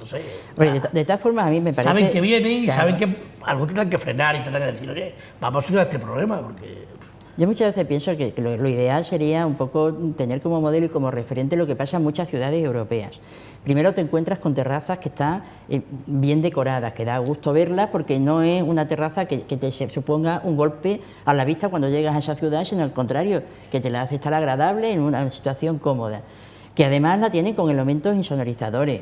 S2: no sé.
S3: Bueno, de todas formas, a mí me parece...
S2: Saben que vienen y saben que algo tendrán que frenar y tendrán que decir, oye, vamos a solucionar este problema, porque...
S3: Yo muchas veces pienso que lo ideal sería un poco tener como modelo y como referente lo que pasa en muchas ciudades europeas. Primero te encuentras con terrazas que están bien decoradas, que da gusto verlas porque no es una terraza que te suponga un golpe a la vista cuando llegas a esa ciudad, sino al contrario, que te la hace estar agradable en una situación cómoda. Que además la tienen con elementos insonorizadores.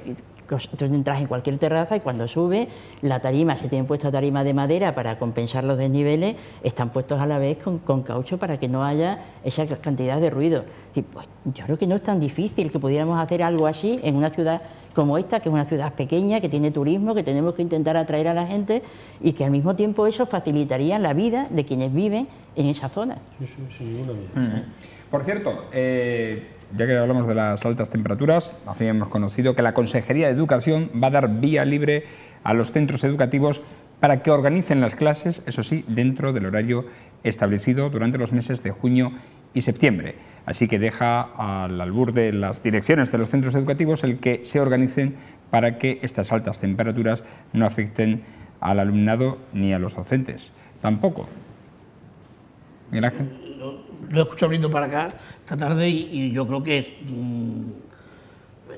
S3: Tú entras en cualquier terraza y cuando sube la tarima, se tienen puesta tarima de madera para compensar los desniveles, están puestos a la vez con caucho para que no haya esa cantidad de ruido. Y pues, yo creo que no es tan difícil que pudiéramos hacer algo así en una ciudad como esta, que es una ciudad pequeña, que tiene turismo, que tenemos que intentar atraer a la gente y que al mismo tiempo eso facilitaría la vida de quienes viven en esa zona.
S4: Sí, sin ninguna duda.
S1: Por cierto, ya que hablamos de las altas temperaturas, hemos conocido que la Consejería de Educación va a dar vía libre a los centros educativos para que organicen las clases, eso sí, dentro del horario establecido durante los meses de junio y septiembre. Así que deja al albur de las direcciones de los centros educativos el que se organicen para que estas altas temperaturas no afecten al alumnado ni a los docentes. Tampoco. Miguel Ángel.
S2: Lo he escuchado viniendo para acá esta tarde y yo creo que es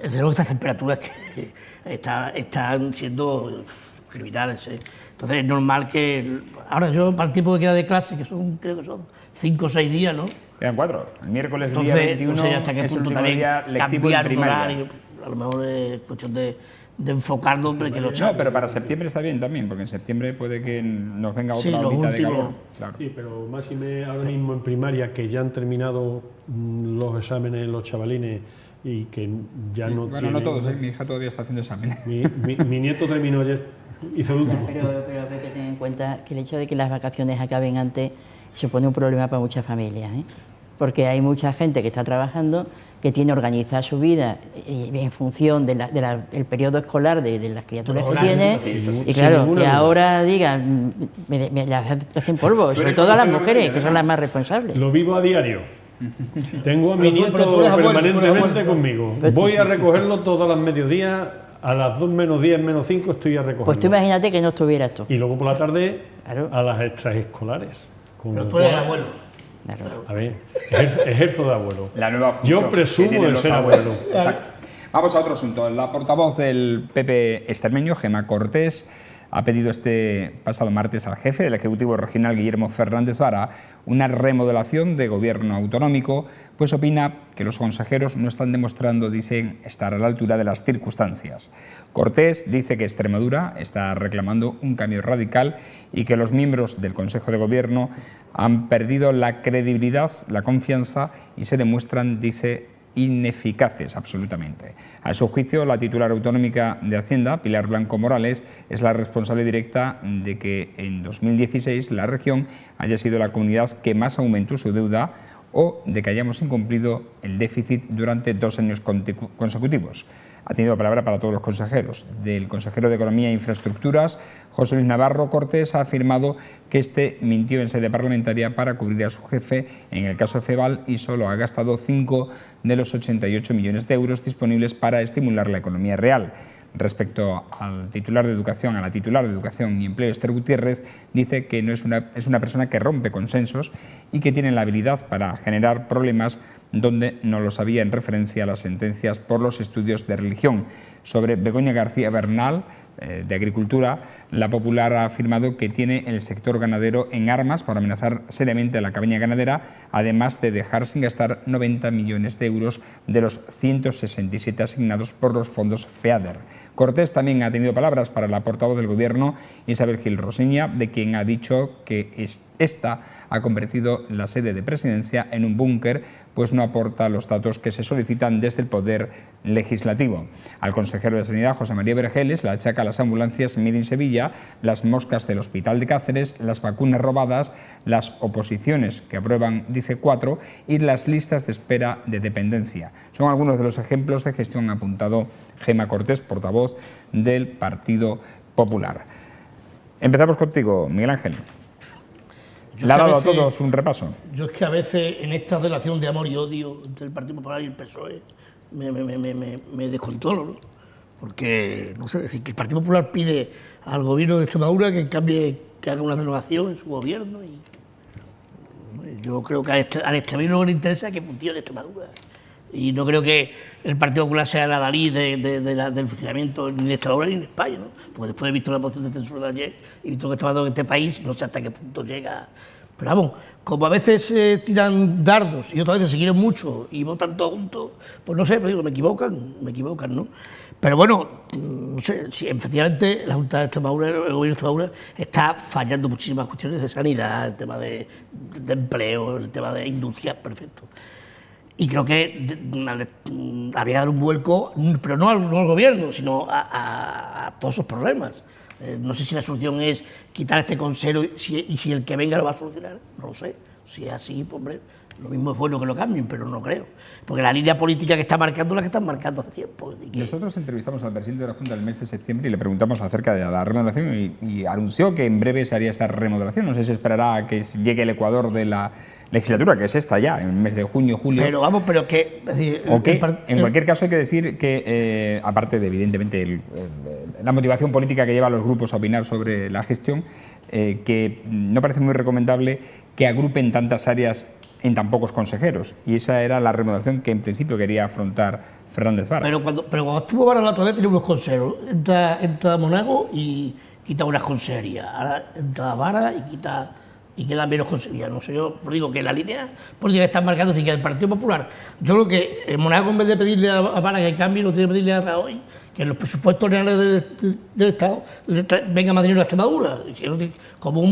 S2: de luego estas temperaturas que están siendo criminales. Entonces es normal que... Ahora yo, para el tiempo que queda de clase, que creo que son 5 o 6 días, ¿no?
S1: Quedan 4. El miércoles,
S2: entonces,
S1: día 21,
S2: no sé hasta qué
S1: es el
S2: punto
S1: último
S2: también
S1: día lectivo en
S2: cambiar un
S1: primaria.
S2: horario. A lo mejor es cuestión de enfocarlo, hombre, que lo
S1: No, pero para septiembre está bien también, porque en septiembre puede que nos venga otra horita de calor. Claro.
S4: Sí, pero máxime ahora mismo en primaria, que ya han terminado los exámenes los chavalines y que ya no
S1: bueno, no todos, mi hija todavía está haciendo exámenes.
S4: Mi nieto terminó ayer, hizo el último.
S3: Pero Pepe, ten en cuenta que el hecho de que las vacaciones acaben antes supone un problema para muchas familias, ¿eh? Porque hay mucha gente que está trabajando, que tiene organizada su vida en función del periodo escolar de las criaturas que tiene, y claro, que ahora digan, me hacen polvo, sobre todo a las mujeres, que son las más responsables.
S4: Lo vivo a diario. Tengo a mi nieto permanentemente conmigo. Voy a recogerlo todas las mediodías, a las 2 menos 10, menos 5 estoy a recogerlo.
S3: Pues tú imagínate que no estuvieras tú.
S4: Y luego por la tarde
S3: claro.
S4: a las extraescolares.
S2: Pero tú eres abuelo.
S3: Claro.
S4: A ver, ejerzo de abuelo.
S1: La nueva función
S4: yo presumo de ser
S1: abuelos.
S4: abuelo.
S1: Exacto. Vamos a otro asunto. La portavoz del PP extremeño, Gemma Cortés, ha pedido este pasado martes al jefe del Ejecutivo Regional, Guillermo Fernández Vara, una remodelación de gobierno autonómico, pues opina que los consejeros no están demostrando, dicen, estar a la altura de las circunstancias. Cortés dice que Extremadura está reclamando un cambio radical y que los miembros del Consejo de Gobierno han perdido la credibilidad, la confianza y se demuestran, dice, ineficaces absolutamente. A su juicio, la titular autonómica de Hacienda, Pilar Blanco Morales, es la responsable directa de que en 2016 la región haya sido la comunidad que más aumentó su deuda o de que hayamos incumplido el déficit durante 2 años consecutivos. Ha tenido palabra para todos los consejeros. Del consejero de Economía e Infraestructuras, José Luis Navarro Cortés, ha afirmado que este mintió en sede parlamentaria para cubrir a su jefe en el caso Feval y solo ha gastado 5 de los 88 millones de euros disponibles para estimular la economía real. Respecto al titular de Educación, a la titular de Educación y Empleo, Esther Gutiérrez, dice que no es una persona que rompe consensos y que tiene la habilidad para generar problemas donde no los había, en referencia a las sentencias por los estudios de religión. Sobre Begoña García Bernal, de Agricultura, la Popular ha afirmado que tiene el sector ganadero en armas para amenazar seriamente a la cabaña ganadera, además de dejar sin gastar 90 millones de euros de los 167 asignados por los fondos FEADER. Cortés también ha tenido palabras para la portavoz del Gobierno, Isabel Gil Rosiña, de quien ha dicho que Esta ha convertido la sede de presidencia en un búnker, pues no aporta los datos que se solicitan desde el Poder Legislativo. Al consejero de Sanidad, José María Vergeles, le achaca las ambulancias Made in Sevilla, las moscas del Hospital de Cáceres, las vacunas robadas, las oposiciones que aprueban, dice 4, y las listas de espera de dependencia. Son algunos de los ejemplos de gestión, ha apuntado Gemma Cortés, portavoz del Partido Popular. Empezamos contigo, Miguel Ángel. ¿Le ha dado a todos un repaso?
S2: Yo es que a veces en esta relación de amor y odio entre el Partido Popular y el PSOE me descontrolo, ¿no? Porque, no sé, es decir, que el Partido Popular pide al gobierno de Extremadura que cambie, que haga una renovación en su gobierno. Y yo creo que al extremismo le interesa que funcione Extremadura. Y no creo que el Partido Popular sea la Dalí del funcionamiento ni en Extremadura ni en España, ¿no? Porque después he visto la moción de censura de ayer y he visto que está pasando en este país, no sé hasta qué punto llega. Pero vamos, como a veces se tiran dardos y otras veces se quieren mucho y votan todos juntos, pues no sé, pero digo, me equivocan, ¿no? Pero bueno, no sé, si efectivamente la Junta de Extremadura, el gobierno de Extremadura, está fallando muchísimas cuestiones de sanidad, el tema de empleo, el tema de industria, perfecto. Y creo que habría que dar un vuelco, pero no al gobierno, sino a todos esos problemas. No sé si la solución es quitar este consejero y si el que venga lo va a solucionar, no lo sé. Si es así, pues, hombre, lo mismo es bueno que lo cambien, pero no creo. Porque la línea política que está marcando es la que están marcando hace tiempo.
S1: Nosotros entrevistamos al presidente de la Junta el mes de septiembre y le preguntamos acerca de la remodelación y anunció que en breve se haría esta remodelación. No sé si esperará a que llegue el ecuador de la legislatura, que es esta ya, en el mes de junio, julio.
S2: Pero vamos, pero que... Es decir,
S1: en cualquier caso hay que decir que, aparte de evidentemente la motivación política que lleva a los grupos a opinar sobre la gestión, que no parece muy recomendable que agrupen tantas áreas en tan pocos consejeros. Y esa era la remodelación que en principio quería afrontar Fernández Vara.
S2: Pero cuando estuvo Vara la otra vez tenía unos consejeros. Entra Monago y quita unas consejerías. Ahora entra Vara y quedan menos consejerías. No sé, yo digo que la línea política que están marcando es que el Partido Popular, yo creo que Monago, en vez de pedirle a Vara que cambie, lo tiene que pedirle a Rajoy que en los presupuestos reales del Estado venga más dinero a Extremadura. Como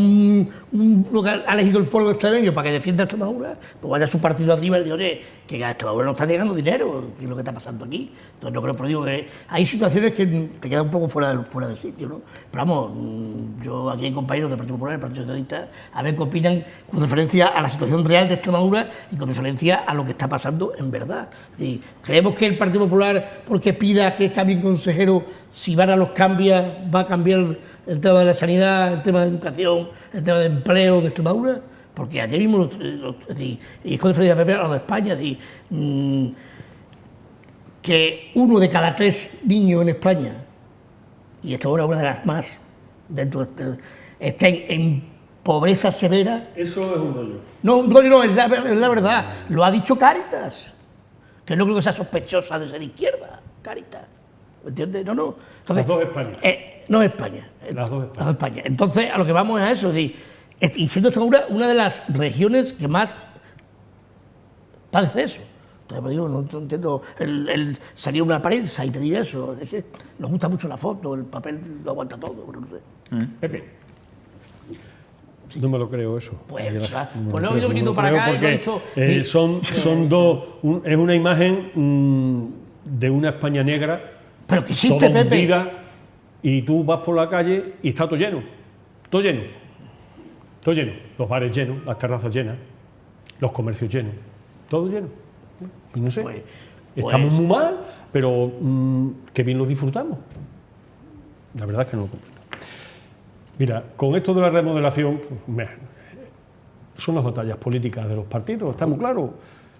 S2: lo que ha elegido el pueblo extremeño para que defienda a Extremadura, pues vaya su partido arriba y diga, oye, que a Extremadura no está llegando dinero, que es lo que está pasando aquí. Entonces no creo, pero digo que hay situaciones que te quedan un poco fuera del sitio, ¿no? Pero vamos, yo aquí hay compañeros del Partido Popular, del Partido Socialista, a ver qué opinan con referencia a la situación real de Extremadura y con referencia a lo que está pasando en verdad. Y creemos que el Partido Popular, porque pida que cambien consejero, si Vara los cambia, va a cambiar el tema de la sanidad, el tema de educación, el tema de empleo de Extremadura, porque ayer mismo, y es con referencia a lo de España, que 1 de cada 3 niños en España, y Extremadura es una de las más, estén en pobreza severa.
S4: Eso es un rollo.
S2: No, es la verdad. Lo ha dicho Cáritas, que no creo que sea sospechosa de ser izquierda, Cáritas. ¿Me entiendes? No. Entonces,
S4: las dos Españas.
S2: No España.
S4: Las dos Españas.
S2: Entonces, a lo que vamos es a eso. Y siendo Extremadura una de las regiones que más padece eso. Entonces, pues, digo, no entiendo el salir a una prensa y pedir eso. Es que nos gusta mucho la foto, el papel lo aguanta todo, pero no sé.
S1: Pepe.
S4: Sí. No me lo creo eso.
S2: Pues no he ido viniendo para acá y lo he dicho.
S4: Son dos. Es una imagen de una España negra.
S2: Pero que existe,
S4: todo
S2: Pepe.
S4: Hundida, y tú vas por la calle y está todo lleno. Todo lleno. Los bares llenos, las terrazas llenas, los comercios llenos. Todo lleno. Y no sé. Estamos muy mal, pero qué bien los disfrutamos. La verdad es que no lo comprendo. Mira, con esto de la remodelación, son las batallas políticas de los partidos, está muy claro.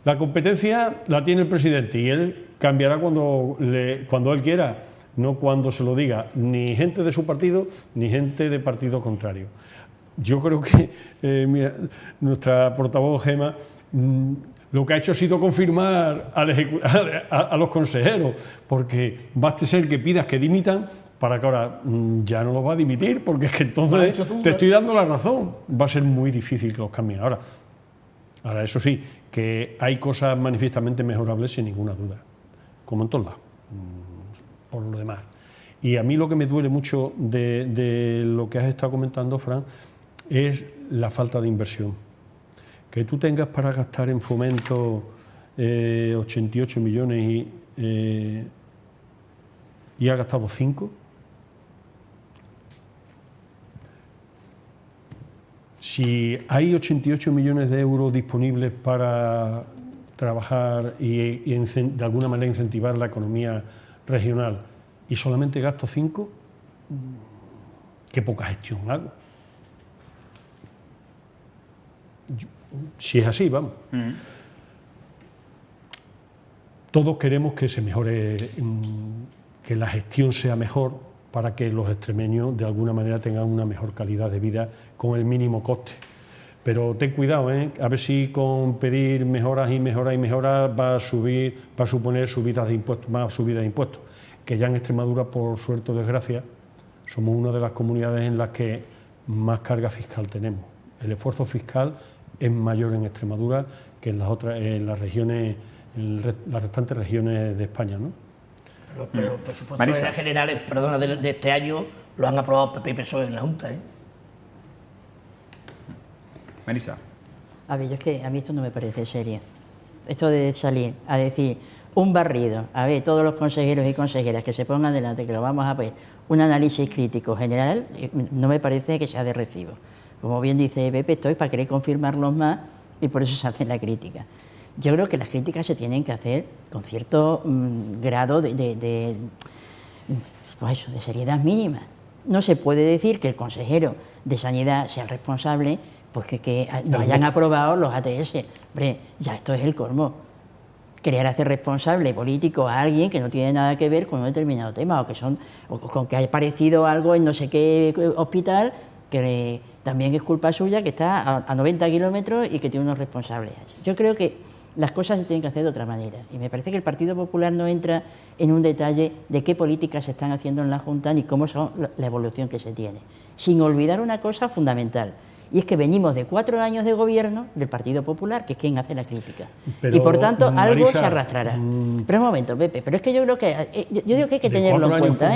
S4: La competencia la tiene el presidente y él cambiará cuando él quiera, no cuando se lo diga ni gente de su partido ni gente de partido contrario. Yo creo que nuestra portavoz Gemma lo que ha hecho ha sido confirmar a los consejeros, porque basta ser que pidas que dimitan para que ahora ya no los va a dimitir, porque es que entonces te estoy dando la razón. Va a ser muy difícil que los cambien. Ahora, eso sí, que hay cosas manifiestamente mejorables sin ninguna duda, como en todos lados, por lo demás. Y a mí lo que me duele mucho de lo que has estado comentando, Fran, es la falta de inversión. Que tú tengas para gastar en fomento 88 millones y has gastado 5. Si hay 88 millones de euros disponibles para trabajar y de alguna manera incentivar la economía regional y solamente gasto 5, qué poca gestión hago. Si es así, vamos. Todos queremos que se mejore, que la gestión sea mejor para que los extremeños de alguna manera tengan una mejor calidad de vida con el mínimo coste. Pero ten cuidado, a ver si con pedir mejoras y mejoras y mejoras va a suponer subidas de impuestos, más subidas de impuestos. Que ya en Extremadura, por suerte o desgracia, somos una de las comunidades en las que más carga fiscal tenemos. El esfuerzo fiscal es mayor en Extremadura que en las otras, en las regiones, las restantes regiones de España, ¿no?
S2: Pero los presupuestos generales, perdona, de este año lo han aprobado PP y PSOE en la Junta, ¿eh?
S1: Marisa.
S3: A ver, yo es que a mí esto no me parece serio. Esto de salir a decir un barrido, a ver, todos los consejeros y consejeras que se pongan delante, que lo vamos a ver, un análisis crítico general, no me parece que sea de recibo. Como bien dice Pepe, estoy para querer confirmarlos más y por eso se hace la crítica. Yo creo que las críticas se tienen que hacer con cierto grado pues eso, de seriedad mínima. No se puede decir que el consejero de Sanidad sea el responsable porque que no hayan aprobado los ATS. Hombre, ya esto es el colmo. Querer hacer responsable político a alguien que no tiene nada que ver con un determinado tema o con que haya aparecido algo en no sé qué hospital que también es culpa suya, que está a 90 kilómetros y que tiene unos responsables. Yo creo que las cosas se tienen que hacer de otra manera y me parece que el Partido Popular no entra en un detalle de qué políticas se están haciendo en la Junta ni cómo son la evolución que se tiene, sin olvidar una cosa fundamental, y es que venimos de 4 años de gobierno del Partido Popular, que es quien hace la crítica. Pero, y por tanto, algo se arrastrará. Pero un momento, Pepe, pero es que yo creo que yo digo que hay que tenerlo en cuenta,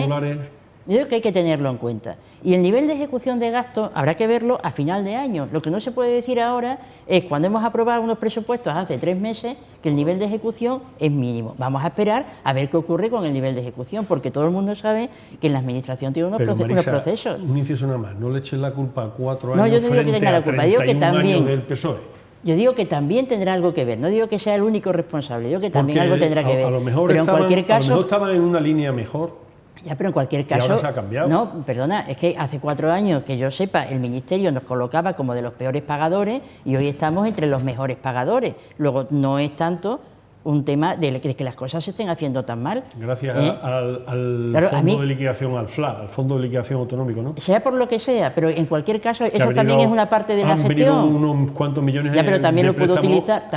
S3: Yo digo que hay que tenerlo en cuenta. Y el nivel de ejecución de gastos habrá que verlo a final de año. Lo que no se puede decir ahora es, cuando hemos aprobado unos presupuestos hace 3 meses, que el nivel de ejecución es mínimo. Vamos a esperar a ver qué ocurre con el nivel de ejecución, porque todo el mundo sabe que en la Administración tiene unos procesos.
S4: Un inciso nada más, no le eches la culpa a 4 años
S3: no, yo no digo que tenga la culpa, digo que también
S4: del PSOE.
S3: Yo digo que también tendrá algo que ver, no digo que sea el único responsable, digo que también algo tendrá que ver.
S4: A lo mejor
S3: pero en cualquier caso,
S4: a lo mejor estaban en una línea mejor.
S3: Ya, pero en cualquier caso,
S4: y ahora se ha cambiado.
S3: No, perdona, es que hace 4 años, que yo sepa, el Ministerio nos colocaba como de los peores pagadores y hoy estamos entre los mejores pagadores. Luego, no es tanto un tema de que las cosas se estén haciendo tan mal.
S4: Gracias al Fondo de Liquidación, al FLA, al Fondo de Liquidación Autonómico, ¿no?
S3: Sea por lo que sea, pero en cualquier caso, eso también es una parte de la gestión.
S4: Han venido unos cuantos millones
S3: ya, pero también lo puedo utilizar,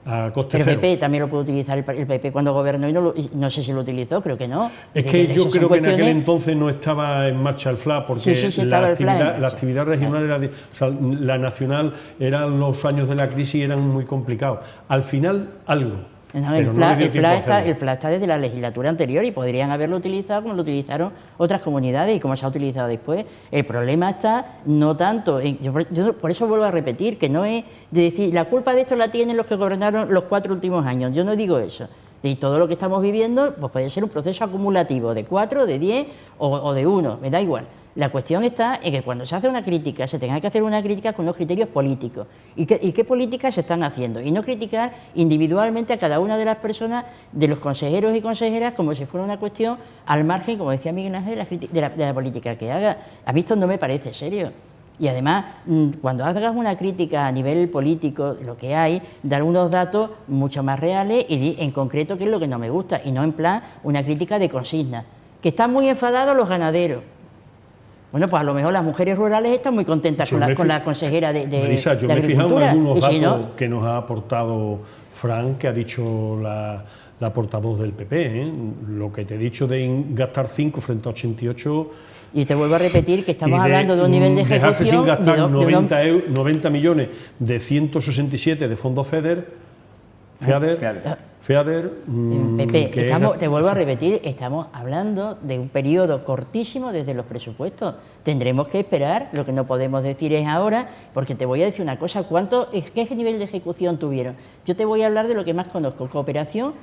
S4: a coste
S3: pero
S4: cero.
S3: PP también lo puede utilizar el PP cuando gobernó y no sé si lo utilizó, creo que no.
S4: Es que yo creo que en aquel entonces no estaba en marcha el FLA, porque la actividad regional era o sea, la nacional, eran los años de la crisis, eran muy complicados. Al final, algo.
S3: No, el FLA está desde la legislatura anterior y podrían haberlo utilizado como lo utilizaron otras comunidades y como se ha utilizado después. El problema está no tanto, yo por eso vuelvo a repetir, que no es de decir la culpa de esto la tienen los que gobernaron los 4 últimos años, yo no digo eso. Y todo lo que estamos viviendo pues puede ser un proceso acumulativo de 4, de 10 o de 1, me da igual. La cuestión está en que cuando se hace una crítica, se tenga que hacer una crítica con unos criterios políticos. ¿Y qué políticas se están haciendo? Y no criticar individualmente a cada una de las personas, de los consejeros y consejeras, como si fuera una cuestión al margen, como decía Miguel Ángel, de la política que haga. A mí esto no me parece serio. Y además, cuando hagas una crítica a nivel político, lo que hay, dar unos datos mucho más reales y en concreto qué es lo que no me gusta, y no en plan una crítica de consigna. Que están muy enfadados los ganaderos. Bueno, pues a lo mejor las mujeres rurales están muy contentas con la consejera de
S4: Marisa, yo me he fijado en algunos datos que nos ha aportado Fran, que ha dicho la portavoz del PP. Lo que te he dicho de gastar 5 frente a 88...
S3: Y te vuelvo a repetir que estamos hablando de un nivel de ejecución...
S4: Sin gastar 90 millones de 167 de fondos FEDER, FEADER,
S3: Pepe,
S4: que
S3: te vuelvo a repetir, estamos hablando de un periodo cortísimo desde los presupuestos. Tendremos que esperar, lo que no podemos decir es ahora, porque te voy a decir una cosa, ¿qué nivel de ejecución tuvieron? Yo te voy a hablar de lo que más conozco, cooperación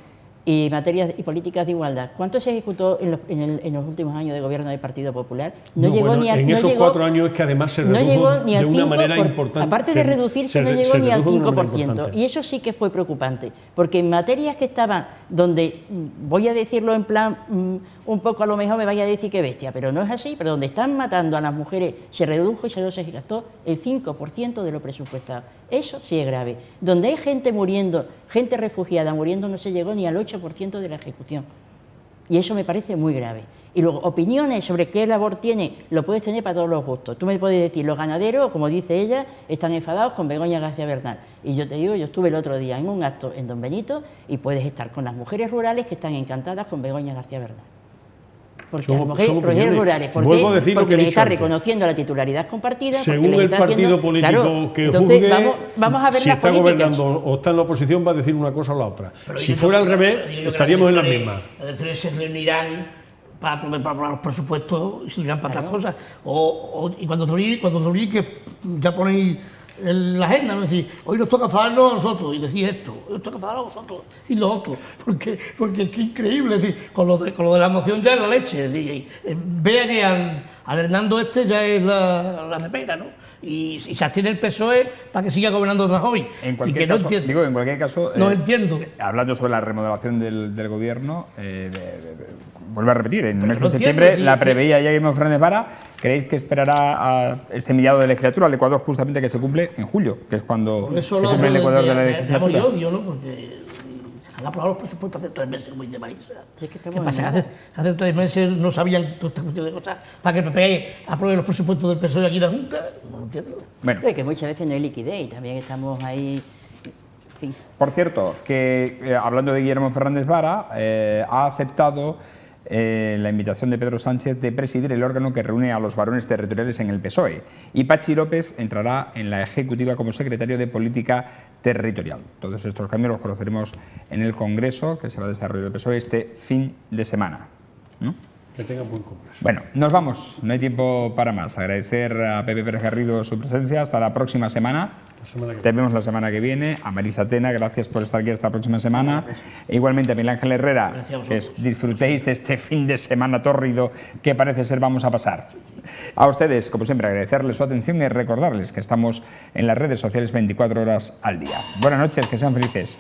S3: y materias y políticas de igualdad. ¿Cuánto se ejecutó en los últimos años de gobierno del Partido Popular? No llegó ni a...
S4: En esos 4 años es que además se redujo de una manera importante.
S3: Aparte de reducirse, no llegó ni al 5%. Y eso sí que fue preocupante, porque en materias que estaban donde, voy a decirlo en plan, un poco a lo mejor me vaya a decir que bestia, pero no es así, pero donde están matando a las mujeres se redujo y solo se gastó el 5% de lo presupuestado. Eso sí es grave. Donde hay gente muriendo, gente refugiada muriendo, no se llegó ni al 8% de la ejecución. Y eso me parece muy grave. Y luego, opiniones sobre qué labor tiene, lo puedes tener para todos los gustos. Tú me puedes decir, los ganaderos, como dice ella, están enfadados con Begoña García Bernal. Y yo te digo, yo estuve el otro día en un acto en Don Benito y puedes estar con las mujeres rurales que están encantadas con Begoña García Bernal. Porque las mujeres rurales, porque les está reconociendo la titularidad compartida.
S4: Según el partido político, claro, que
S3: entonces,
S4: juzgue,
S3: vamos a ver
S4: si
S3: las
S4: está
S3: políticas.
S4: gobernando o está en la oposición, va a decir una cosa o la otra. Pero si fuera al revés, estaríamos en las mismas.
S2: Las elecciones se reunirán para los presupuestos y se reunirán para otras cosas. Y cuando te que ya ponéis en la agenda, ¿no? Decir, hoy nos toca enfadarnos a nosotros y decir esto, hoy nos toca enfadarnos a nosotros y lo otro, porque es que increíble, es decir, con lo de la moción ya es la leche, es decir, vea que al Hernando ya es la nepera, ¿no? Y se abstiene el PSOE para que siga gobernando otra Rajoy.
S1: En cualquier caso,
S2: no entiendo.
S1: Hablando sobre la remodelación del gobierno, vuelvo a repetir, en el mes de septiembre la preveía ya Guillermo Fernández Vara. ¿Creéis que esperará a este mediado de legislatura, al Ecuador, justamente que se cumple en julio, que es cuando se cumple el Ecuador de la legislatura?
S2: Odio, ¿no? Porque han aprobado los presupuestos hace 3 meses, muy de marisa.
S3: Sí,
S2: ¿Qué pasa? Hace 3 meses no sabían toda esta cuestión de cosas para que el PP apruebe los presupuestos del PSOE aquí en la Junta. No lo entiendo.
S3: Bueno. Es que muchas veces no hay liquidez y también estamos ahí. En fin.
S1: Por cierto, que hablando de Guillermo Fernández Vara, ha aceptado la invitación de Pedro Sánchez de presidir el órgano que reúne a los varones territoriales en el PSOE. Y Pachi López entrará en la ejecutiva como secretario de Política Territorial. Todos estos cambios los conoceremos en el Congreso que se va a desarrollar el PSOE este fin de semana, ¿no?
S4: Que tenga buen congreso.
S1: Bueno, nos vamos, no hay tiempo para más. Agradecer a Pepe Pérez Garrido su presencia. Hasta la próxima semana. Te vemos la semana que viene. A Marisa Tena, gracias por estar aquí esta próxima semana. E igualmente a Miguel Ángel Herrera, que disfrutéis de este fin de semana tórrido que parece ser vamos a pasar. A ustedes, como siempre, agradecerles su atención y recordarles que estamos en las redes sociales 24 horas al día. Buenas noches, que sean felices.